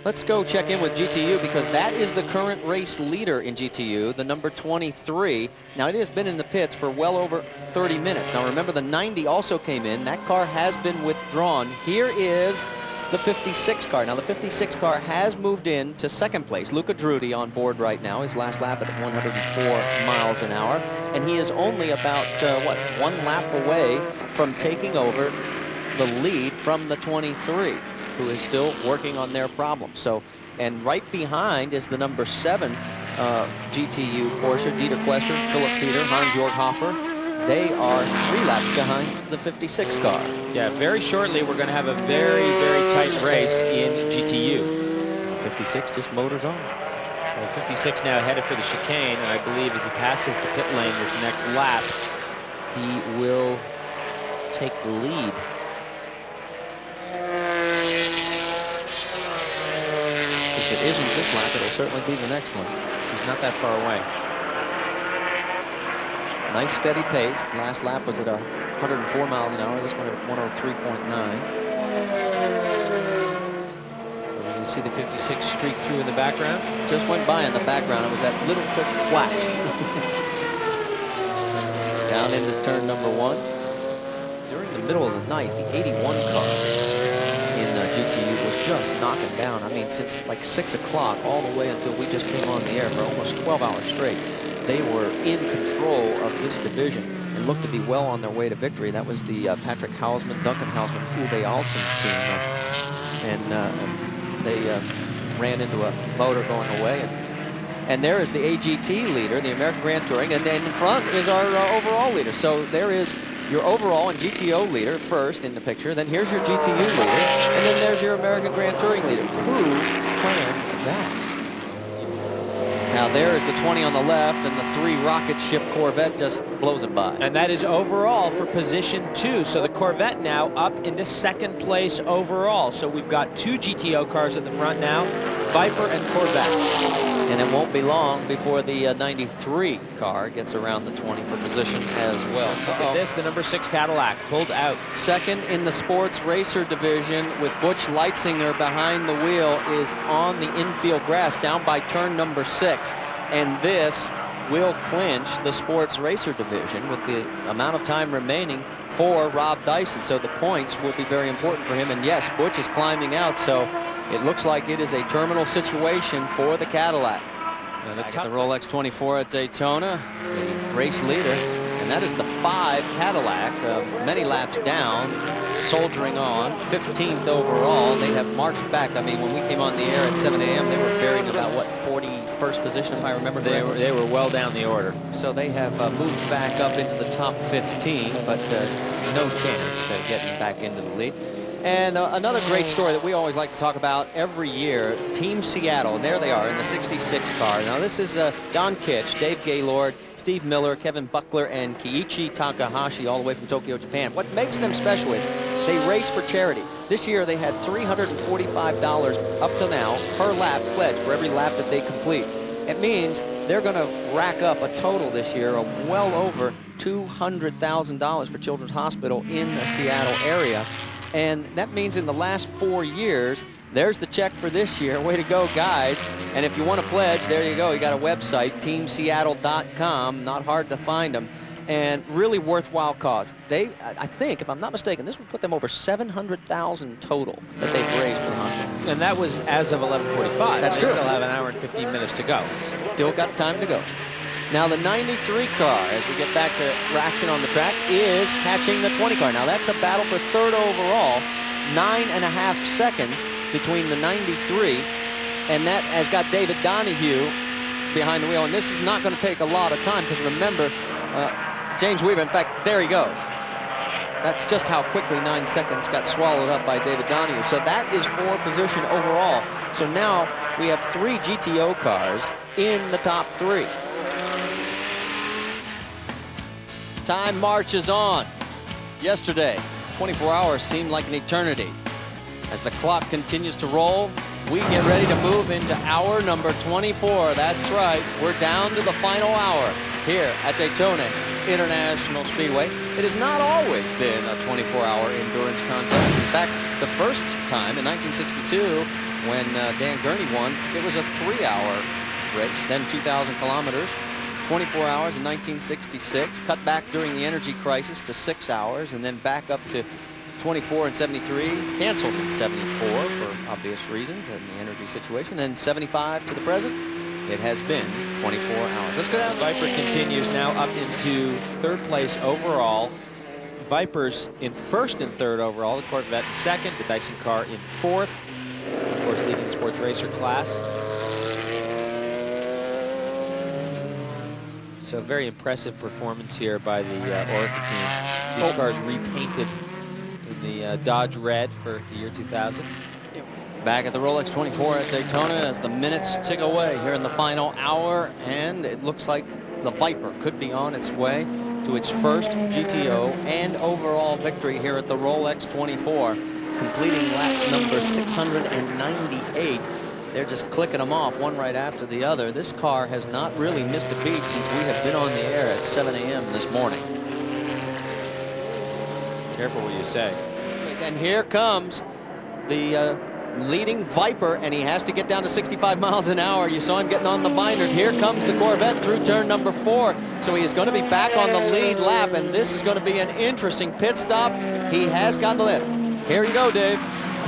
Let's go check in with GTU, because that is the current race leader in GTU, the number 23. Now, it has been in the pits for well over 30 minutes. Now, remember, the 90 also came in. That car has been withdrawn. Here is the 56 car. Now, the 56 car has moved in to second place. Luca Drudy on board right now. His last lap at 104 miles an hour. And he is only about, one lap away from taking over the lead from the 23. Who is still working on their problems. So, and right behind is the number 7 GTU Porsche, Dieter Quester, Philip Peter, Hans-Jörg Hofer. They are 3 laps behind the 56 car. Yeah, very shortly we're going to have a very, very tight race in GTU. 56 just motors on. Well, 56 now headed for the chicane, and I believe as he passes the pit lane this next lap, He will take the lead. If it isn't this lap, it'll certainly be the next one. he's not that far away. Nice steady pace. Last lap was at 104 miles an hour. This one at 103.9. You can see the 56 streak through in the background. Just went by in the background. It was that little quick flash. Down into turn number 1. During the middle of the night, the 81 car in GTU was just knocking down. I mean, since like 6 o'clock all the way until we just came on the air for almost 12 hours straight. They were in control of this division and looked to be well on their way to victory. That was the Patrick Hausman, Duncan Hausman, Uwe Alsen team. They ran into a motor going away. And there is the AGT leader, the American Grand Touring, and in front is our overall leader. So there is your overall and GTO leader first in the picture. Then here's your GTU leader, and then there's your American Grand Touring leader. Who planned that? Now there is the 20 on the left, and the 3 rocket ship Corvette just blows him by. And that is overall for position 2. So the Corvette now up into second place overall. So we've got 2 GTO cars at the front now, Viper and Corvette. And it won't be long before the 93 car gets around the 20 for position as well. Look at this, the number 6 Cadillac pulled out. Second in the sports racer division with Butch Leitzinger behind the wheel is on the infield grass down by turn number 6. And this will clinch the sports racer division with the amount of time remaining for Rob Dyson. So the points will be very important for him. And yes, Butch is climbing out, so it looks like it is a terminal situation for the Cadillac. Back at the Rolex 24 at Daytona, the race leader, and that is the 5 Cadillac, many laps down, soldiering on, 15th overall. They have marched back. I mean, when we came on the air at 7 a.m., they were buried about, what, 41st position, if I remember correctly? They were well down the order. So they have moved back up into the top 15, but no chance to getting back into the lead. And another great story that we always like to talk about every year, Team Seattle. And there they are in the 66 car. Now this is Don Kitch, Dave Gaylord, Steve Miller, Kevin Buckler, and Kiichi Takahashi, all the way from Tokyo, Japan. What makes them special is they race for charity. This year they had $345 up to now per lap pledged for every lap that they complete. It means they're going to rack up a total this year of well over $200,000 for Children's Hospital in the Seattle area. And that means in the last 4 years, there's the check for this year. Way to go, guys. And if you want to pledge, there you go. You got a website, teamseattle.com. Not hard to find them. And really worthwhile cause. They, I think, if I'm not mistaken, this would put them over $700,000 total that they've raised for the hospital. And that was as of 11:45. That's true. They still have an hour and 15 minutes to go. Still got time to go. Now the 93 car, as we get back to action on the track, is catching the 20 car. Now that's a battle for 3rd overall, 9.5 seconds between the 93, and that has got David Donahue behind the wheel. And this is not going to take a lot of time, because remember, James Weaver, in fact, there he goes. That's just how quickly 9 seconds got swallowed up by David Donahue. So that is for position overall. So now we have 3 GTO cars in the top 3. Time marches on. Yesterday, 24 hours seemed like an eternity. As the clock continues to roll, we get ready to move into hour number 24. That's right, we're down to the final hour here at Daytona International Speedway. It has not always been a 24-hour endurance contest. In fact, the first time in 1962, when Dan Gurney won, it was a 3-hour race, then 2,000 kilometers, 24 hours in 1966, cut back during the energy crisis to 6 hours, and then back up to 24 in 73, canceled in 74 for obvious reasons in the energy situation, then 75 to the present. It has been 24 hours. Let's go down. Viper continues now up into 3rd place overall. Vipers in 1st and 3rd overall. The Corvette in 2nd. The Dyson car in 4th. Of course, leading the sports racer class. So very impressive performance here by the Orica team. These cars repainted in the Dodge red for the year 2000. Back at the Rolex 24 at Daytona as the minutes tick away here in the final hour, and it looks like the Viper could be on its way to its first GTO and overall victory here at the Rolex 24, completing lap number 698. They're just clicking them off one right after the other. This car has not really missed a beat since we have been on the air at 7 a.m. this morning. Careful what you say. And here comes the leading Viper, and he has to get down to 65 miles an hour. You saw him getting on the binders. Here comes the Corvette through turn number 4. So he is going to be back on the lead lap, and this is going to be an interesting pit stop. He has got the lip. Here you go, Dave.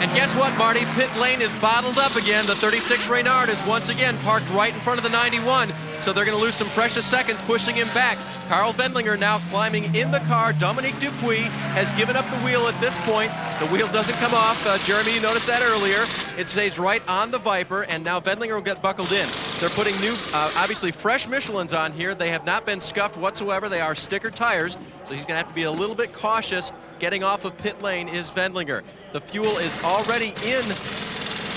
And guess what, Marty? Pit lane is bottled up again. The 36 Reynard is once again parked right in front of the 91. So they're going to lose some precious seconds pushing him back. Carl Wendlinger now climbing in the car. Dominique Dupuis has given up the wheel at this point. The wheel doesn't come off. Jeremy, you noticed that earlier. It stays right on the Viper, and now Wendlinger will get buckled in. They're putting new, obviously fresh Michelins on here. They have not been scuffed whatsoever. They are sticker tires, so he's going to have to be a little bit cautious. Getting off of pit lane is Wendlinger. The fuel is already in.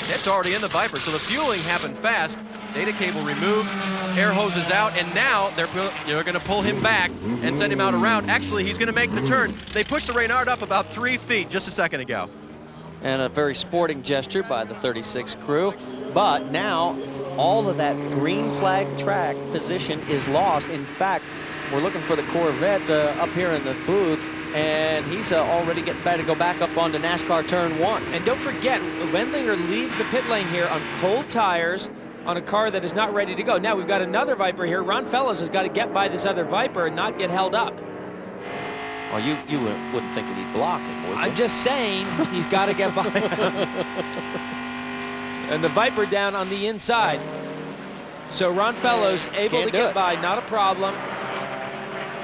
It's already in the Viper, so the fueling happened fast. Data cable removed, air hose is out, and now they're going to pull him back and send him out around. Actually, he's going to make the turn. They pushed the Reynard up about 3 feet just a second ago. And a very sporting gesture by the 36 crew. But now all of that green flag track position is lost. In fact, we're looking for the Corvette up here in the booth, and he's already getting ready to go back up onto NASCAR turn 1. And don't forget, Wendlinger leaves the pit lane here on cold tires on a car that is not ready to go. Now we've got another Viper here. Ron Fellows has got to get by this other Viper and not get held up. Well, you wouldn't think he'd block it, would you? I'm just saying he's got to get by. And the Viper down on the inside. So Ron Fellows able to get by, not a problem.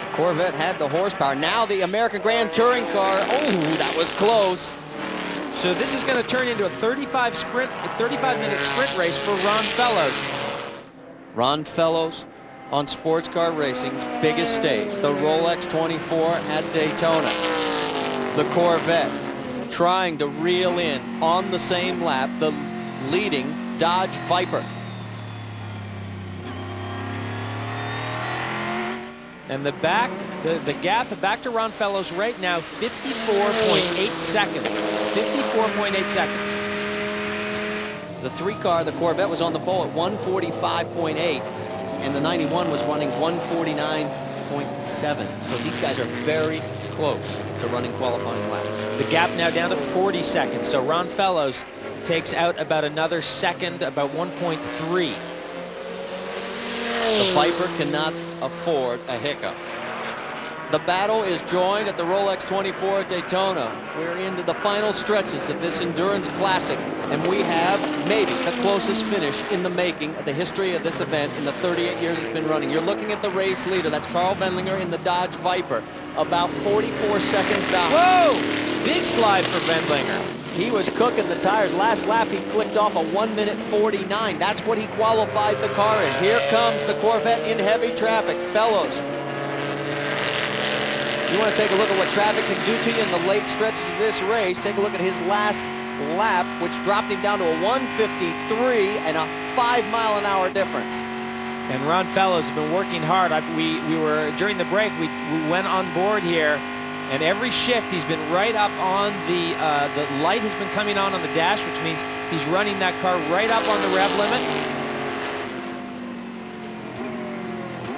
The Corvette had the horsepower. Now the American Grand Touring car. Oh, that was close. So this is going to turn into a 35-minute sprint race for Ron Fellows. Ron Fellows on sports car racing's biggest stage, the Rolex 24 at Daytona. The Corvette trying to reel in on the same lap the leading Dodge Viper. And the gap back to Ron Fellows right now, 54.8 seconds. 54.8 seconds. The 3 car, the Corvette, was on the pole at 145.8, and the 91 was running 149.7. So these guys are very close to running qualifying laps. The gap now down to 40 seconds. So Ron Fellows takes out about another second, about 1.3. The Viper cannot afford a hiccup. The battle is joined at the Rolex 24 at Daytona. We're into the final stretches of this endurance classic, and we have maybe the closest finish in the making of the history of this event in the 38 years it's been running. You're looking at the race leader. That's Carl Wendlinger in the Dodge Viper, about 44 seconds down. Whoa! Big slide for Wendlinger. He was cooking the tires. Last lap, he clicked off a 1:49. That's what he qualified the car in. Here comes the Corvette in heavy traffic. Fellows, you want to take a look at what traffic can do to you in the late stretches of this race. Take a look at his last lap, which dropped him down to a 1:53 and a 5-mile-an-hour difference. And Ron Fellows has been working hard. We were, during the break, we went on board here, and every shift he's been right up on the light has been coming on the dash, which means he's running that car right up on the rev limit.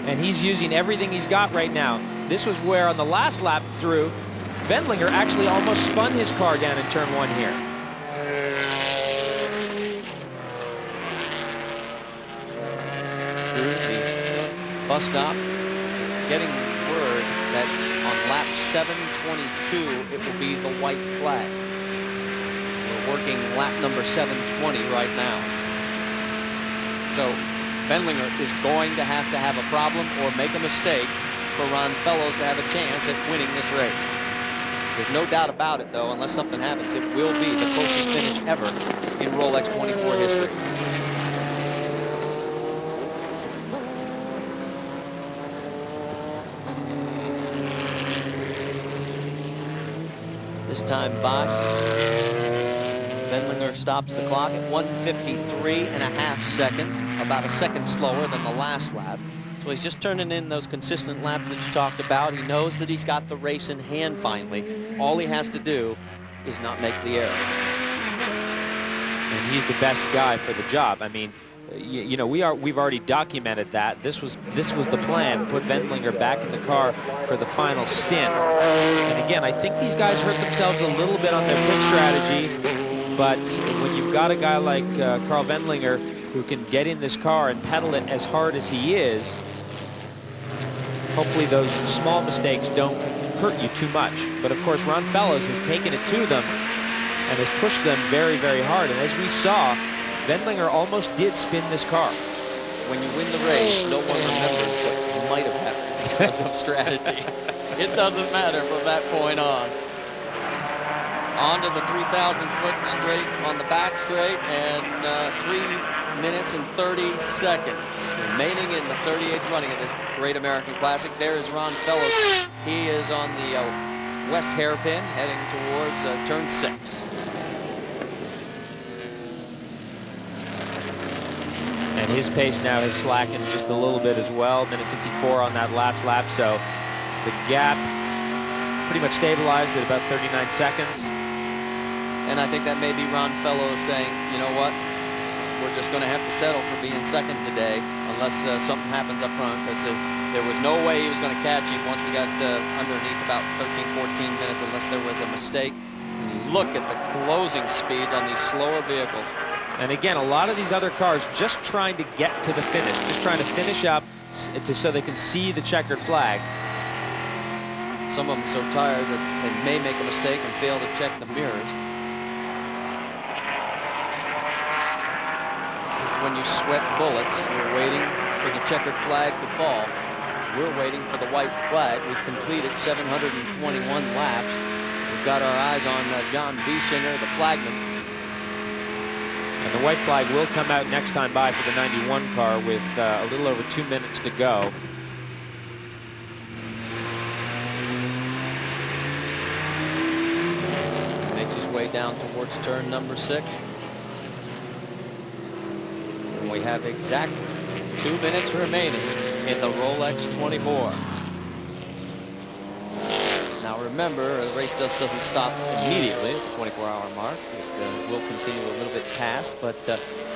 And he's using everything he's got right now. This was where on the last lap through, Wendlinger actually almost spun his car down in turn 1 here. bus stop, getting word that on lap 722, it will be the white flag. We're working lap number 720 right now. So Wendlinger is going to have a problem or make a mistake for Ron Fellows to have a chance at winning this race. There's no doubt about it, though, unless something happens, it will be the closest finish ever in Rolex 24 history. This time by, Wendlinger stops the clock at 1:53.5 seconds, about a second slower than the last lap. So he's just turning in those consistent laps that you talked about. He knows that he's got the race in hand finally. All he has to do is not make the error. And he's the best guy for the job. I mean, you know, we've already documented that. This was the plan, put Wendlinger back in the car for the final stint. And again, I think these guys hurt themselves a little bit on their pit strategy, but when you've got a guy like Carl Wendlinger who can get in this car and pedal it as hard as he is, hopefully those small mistakes don't hurt you too much. But of course, Ron Fellows has taken it to them and has pushed them very, very hard. And as we saw, Wendlinger almost did spin this car. When you win the race, no one remembers what might have happened because of strategy. It doesn't matter from that point on. Onto the 3,000-foot straight on the back straight, and 3 minutes and 30 seconds remaining in the 38th running of this great American Classic. There is Ron Fellows. He is on the west hairpin heading towards turn 6. And his pace now has slackened just a little bit as well. Minute 54 on that last lap, so the gap pretty much stabilized at about 39 seconds. And I think that may be Ron Fellows saying, you know what, we're just going to have to settle for being second today unless something happens up front, because there was no way he was going to catch him once we got underneath about 13, 14 minutes unless there was a mistake. And look at the closing speeds on these slower vehicles. And again, a lot of these other cars just trying to get to the finish, just trying to finish up so they can see the checkered flag. Some of them so tired that they may make a mistake and fail to check the mirrors. This is when you sweat bullets. You're waiting for the checkered flag to fall. We're waiting for the white flag. We've completed 721 laps. We've got our eyes on John Biesinger, the flagman. And the white flag will come out next time by for the 91 car with a little over 2 minutes to go. Makes his way down towards turn number 6. And we have exactly 2 minutes remaining in the Rolex 24. Now remember, the race just doesn't stop immediately at the 24-hour mark. It will continue a little bit past, but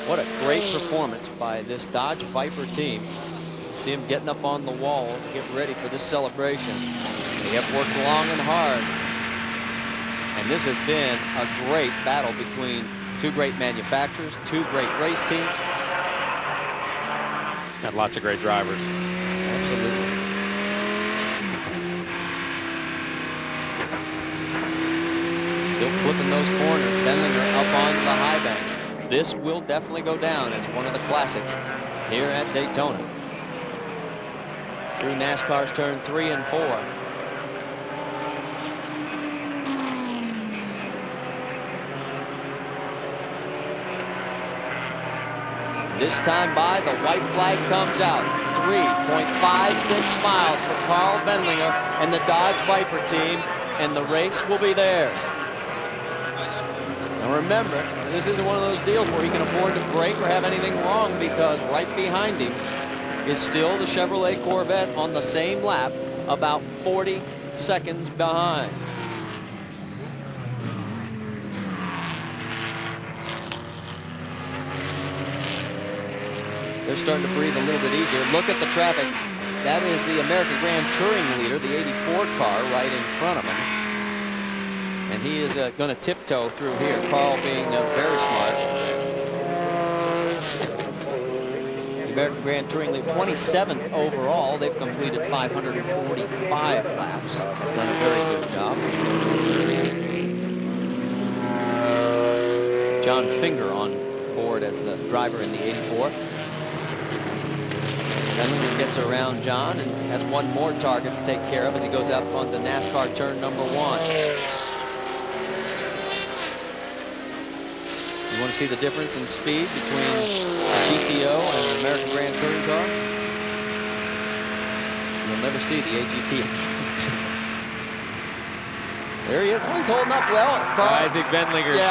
what a great performance by this Dodge Viper team. You see them getting up on the wall to get ready for this celebration. They have worked long and hard. And this has been a great battle between two great manufacturers, two great race teams. And lots of great drivers. Absolutely. Still clipping those corners. Wendlinger up on the high banks. This will definitely go down as one of the classics here at Daytona. Through NASCAR's turn 3 and 4. This time by, the white flag comes out. 3.56 miles for Carl Wendlinger and the Dodge Viper team, and the race will be theirs. Now remember, this isn't one of those deals where he can afford to break or have anything wrong, because right behind him is still the Chevrolet Corvette on the same lap, about 40 seconds behind. They're starting to breathe a little bit easier. Look at the traffic. That is the American Grand Touring leader, the 84 car, right in front of him. And he is going to tiptoe through here. Carl being very smart. He American Grand Touring League, 27th overall. They've completed 545 laps. They've done a very good job. John Finger on board as the driver in the 84. Wendlinger gets around John and has one more target to take care of as he goes out onto NASCAR turn number 1. You want to see the difference in speed between GTO and an American Grand Touring car? You'll never see the AGT. There he is. Oh, he's holding up well. Carl, I think Wendlinger's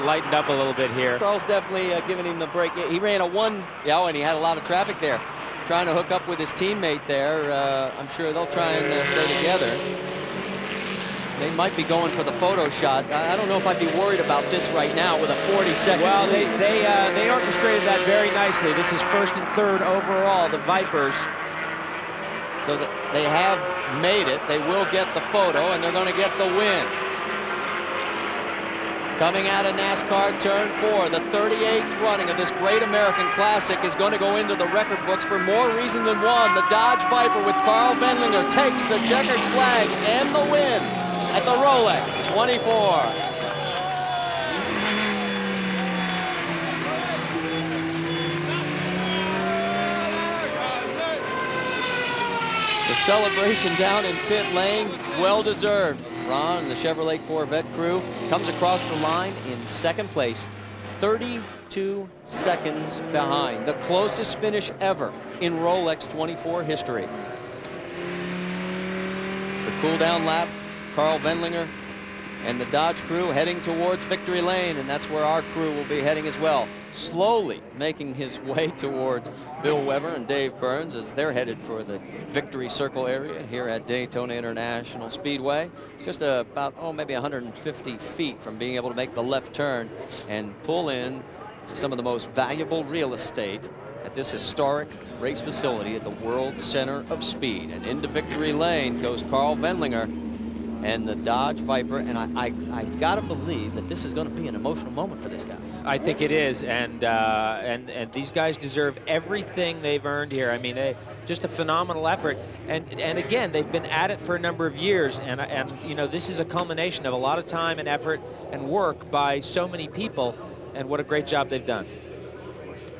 lightened up a little bit here. Carl's definitely giving him the break. He ran a 1, and he had a lot of traffic there. Trying to hook up with his teammate there. I'm sure they'll try and stay together. They might be going for the photo shot. I don't know if I'd be worried about this right now with a 40-second Well, lead. they orchestrated that very nicely. This is 1st and 3rd overall, the Vipers. So that they have made it. They will get the photo, and they're going to get the win. Coming out of NASCAR turn 4, the 38th running of this great American Classic is going to go into the record books for more reason than one. The Dodge Viper with Carl Wendlinger takes the checkered flag and the win at the Rolex 24. The celebration down in pit lane, well deserved. Ron and the Chevrolet Corvette crew comes across the line in 2nd place, 32 seconds behind. The closest finish ever in Rolex 24 history. The cool down lap, Carl Wendlinger and the Dodge crew heading towards victory lane, and that's where our crew will be heading as well. Slowly making his way towards Bill Weber and Dave Burns as they're headed for the victory circle area here at Daytona International Speedway. It's just about, maybe 150 feet from being able to make the left turn and pull in to some of the most valuable real estate at this historic race facility at the World Center of Speed. And into victory lane goes Carl Wendlinger and the Dodge Viper, and I gotta believe that this is going to be an emotional moment for this guy. I think it is, and these guys deserve everything they've earned here. I mean, just a phenomenal effort, and again, they've been at it for a number of years, and you know, this is a culmination of a lot of time and effort and work by so many people, and what a great job they've done.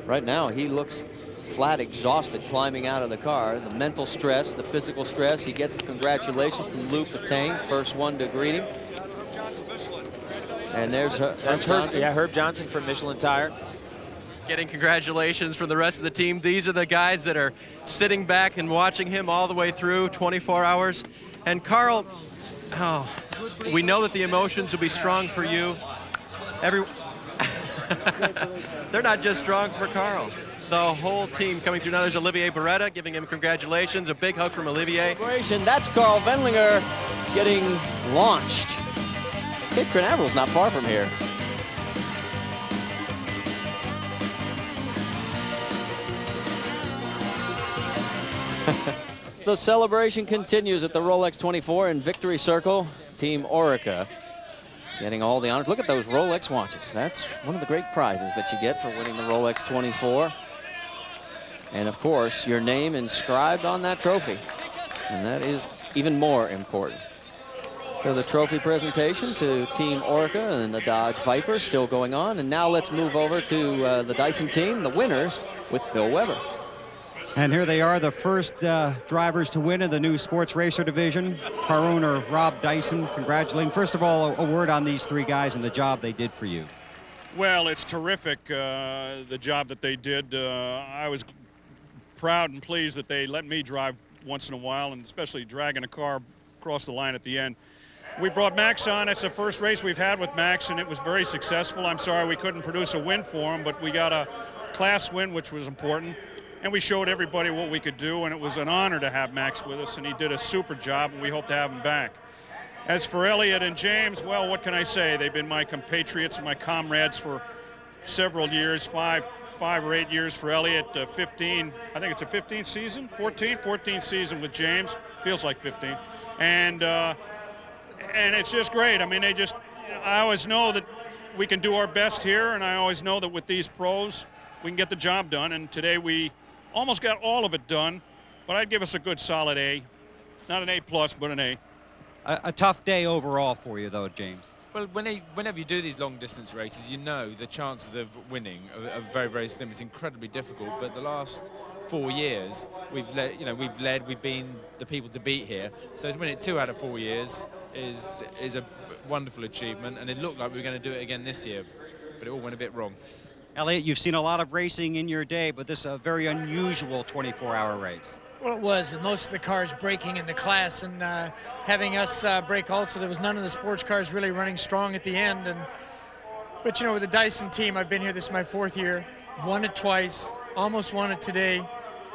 Right now, he looks flat exhausted climbing out of the car. The mental stress, the physical stress. He gets the congratulations from Lou Patain, first one to greet him. And there's Herb Johnson. Herb Johnson from Michelin Tire. Getting congratulations from the rest of the team. These are the guys that are sitting back and watching him all the way through 24 hours. And Carl, we know that the emotions will be strong for you. They're not just strong for Carl. The whole team coming through. Now there's Olivier Beretta giving him congratulations. A big hug from Olivier. That's Carl Wendlinger getting launched. Cape Canaveral's not far from here. The celebration continues at the Rolex 24 in Victory Circle. Team Orica getting all the honors. Look at those Rolex watches. That's one of the great prizes that you get for winning the Rolex 24. And of course, your name inscribed on that trophy. And that is even more important. So the trophy presentation to Team Orica and the Dodge Viper still going on. And now let's move over to the Dyson team, the winners, with Bill Weber. And here they are, the first drivers to win in the new sports racer division. Car owner Rob Dyson, congratulating. First of all, a word on these three guys and the job they did for you. Well, it's terrific, the job that they did. I was proud and pleased that they let me drive once in a while, and especially dragging a car across the line at the end. We brought Max on. It's the first race we've had with Max, and it was very successful. I'm sorry we couldn't produce a win for him, but we got a class win, which was important. And we showed everybody what we could do, and it was an honor to have Max with us, and he did a super job, and we hope to have him back. As for Elliott and James, well, what can I say? They've been my compatriots and my comrades for several years, five or 8 years for Elliott, 15, I think it's a 15 season, 14 season with James, feels like 15. And it's just great. I mean, I always know that we can do our best here, and I always know that with these pros, we can get the job done. And today we almost got all of it done, but I'd give us a good solid A. Not an A+, but an A. A tough day overall for you, though, James. Well, whenever you do these long-distance races, you know the chances of winning are very, very slim. It's incredibly difficult. But the last 4 years, we've been the people to beat here. So to win it 2 out of 4 years is a wonderful achievement. And it looked like we were going to do it again this year, but it all went a bit wrong. Elliot, you've seen a lot of racing in your day, but this is a very unusual 24-hour race. Well, it was, with most of the cars breaking in the class, and having us break also. There was none of the sports cars really running strong at the end. But, you know, with the Dyson team, I've been here, this is my 4th year, won it twice, almost won it today.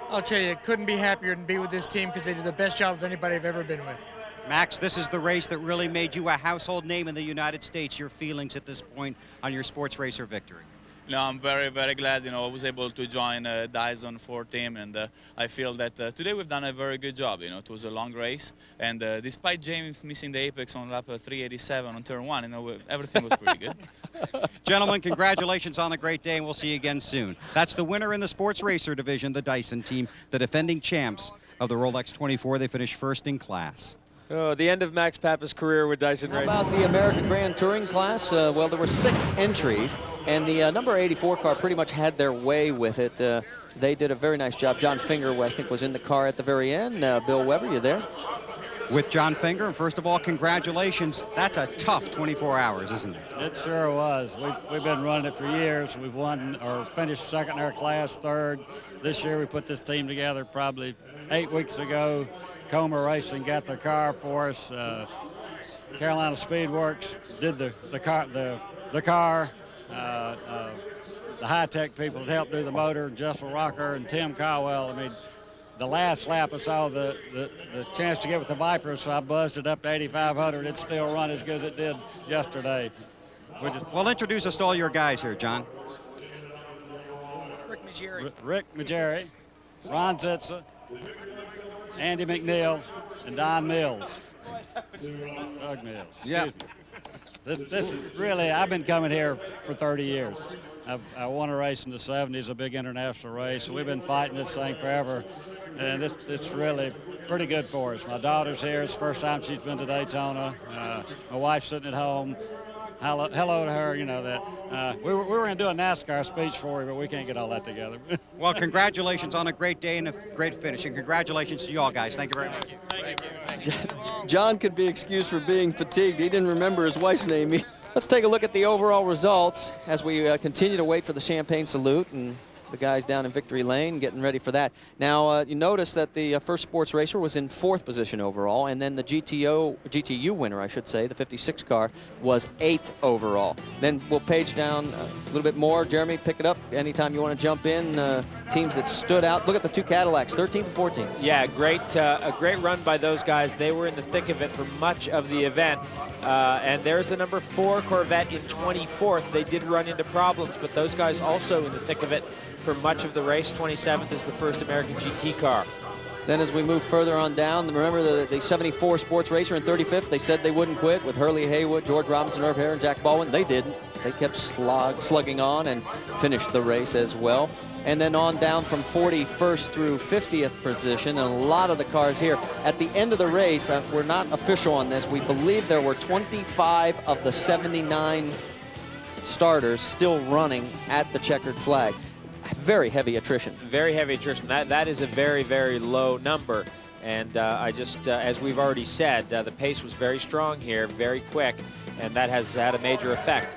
I'll tell you, couldn't be happier than be with this team because they did the best job of anybody I've ever been with. Max, this is the race that really made you a household name in the United States. Your feelings at this point on your sports racer victory? No, I'm very, very glad, I was able to join Dyson 4 team, and I feel that today we've done a very good job. It was a long race, and despite James missing the apex on lap 387 on turn 1, everything was pretty good. Gentlemen, congratulations on a great day, and we'll see you again soon. That's the winner in the sports racer division, the Dyson team, the defending champs of the Rolex 24. They finished first in class. Oh, the end of Max Pappa's career with Dyson Racing. How about the American Grand Touring class? Well, there were 6 entries, and the number 84 car pretty much had their way with it. They did a very nice job. John Finger, I think, was in the car at the very end. Bill Weber, you there? With John Finger, first of all, congratulations. That's a tough 24 hours, isn't it? It sure was. We've been running it for years. We've won or finished second in our class, 3rd. This year we put this team together probably 8 weeks ago. Comer Racing got their car for us. Carolina Speedworks did the car. The high-tech people that helped do the motor, Jessel Rocker and Tim Caldwell. I mean, the last lap I saw the chance to get with the Vipers, so I buzzed it up to 8,500. It still run as good as it did yesterday. Well, introduce us to all your guys here, John. Rick Majeri, Ron Zitza, Andy McNeil, and Don Mills. Doug Mills. Yeah. This is really, I've been coming here for 30 years. I won a race in the 70s, a big international race. We've been fighting this thing forever, and it's really pretty good for us. My daughter's here. It's the first time she's been to Daytona. My wife's sitting at home. Hello to her, you know that. We were going to do a NASCAR speech for her, but we can't get all that together. Well, congratulations on a great day and a great finish, and congratulations to you all, guys. Thank you very much. Thank you. John could be excused for being fatigued. He didn't remember his wife's name. Let's take a look at the overall results as we continue to wait for the champagne salute, and the guys down in victory lane getting ready for that. Now, you notice that the first sports racer was in 4th position overall, and then the GTU winner, I should say, the 56 car, was 8th overall. Then we'll page down a little bit more. Jeremy, pick it up anytime you want to jump in. Teams that stood out. Look at the 2 Cadillacs, 13th and 14th. Yeah, a great run by those guys. They were in the thick of it for much of the event. And there's the number 4 Corvette in 24th. They did run into problems, but those guys also in the thick of it for much of the race. 27th is the first American GT car. Then as we move further on down, remember the 74 sports racer in 35th, they said they wouldn't quit with Hurley Haywood, George Robinson, Irv Hare, and Jack Baldwin. They didn't. They kept slugging on and finished the race as well. And then on down from 41st through 50th position, and a lot of the cars here. At the end of the race, we're not official on this, we believe there were 25 of the 79 starters still running at the checkered flag. Very heavy attrition. Very heavy attrition. That is a very, very low number. And as we've already said, the pace was very strong here, very quick, and that has had a major effect.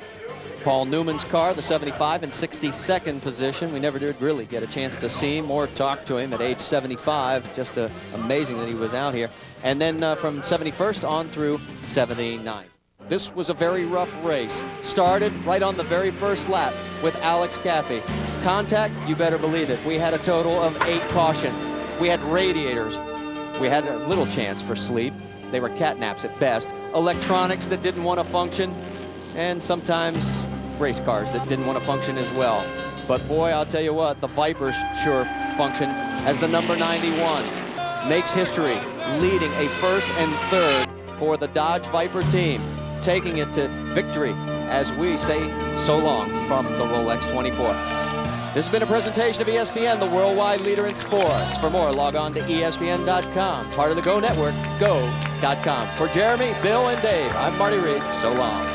Paul Newman's car, the 75, in 62nd position. We never did really get a chance to see him or talk to him at age 75. Just amazing that he was out here. And then from 71st on through 79. This was a very rough race. Started right on the very first lap with Alex Caffey. Contact, you better believe it. We had a total of 8 cautions. We had radiators. We had a little chance for sleep. They were catnaps at best. Electronics that didn't want to function, and sometimes race cars that didn't want to function as well. But boy, I'll tell you what, the Vipers sure function as the number 91. Makes history, leading a 1st and 3rd for the Dodge Viper team, taking it to victory as we say so long from the Rolex 24. This has been a presentation of ESPN, the worldwide leader in sports. For more, log on to ESPN.com. Part of the Go Network, go.com. For Jeremy, Bill, and Dave, I'm Marty Reed. So long.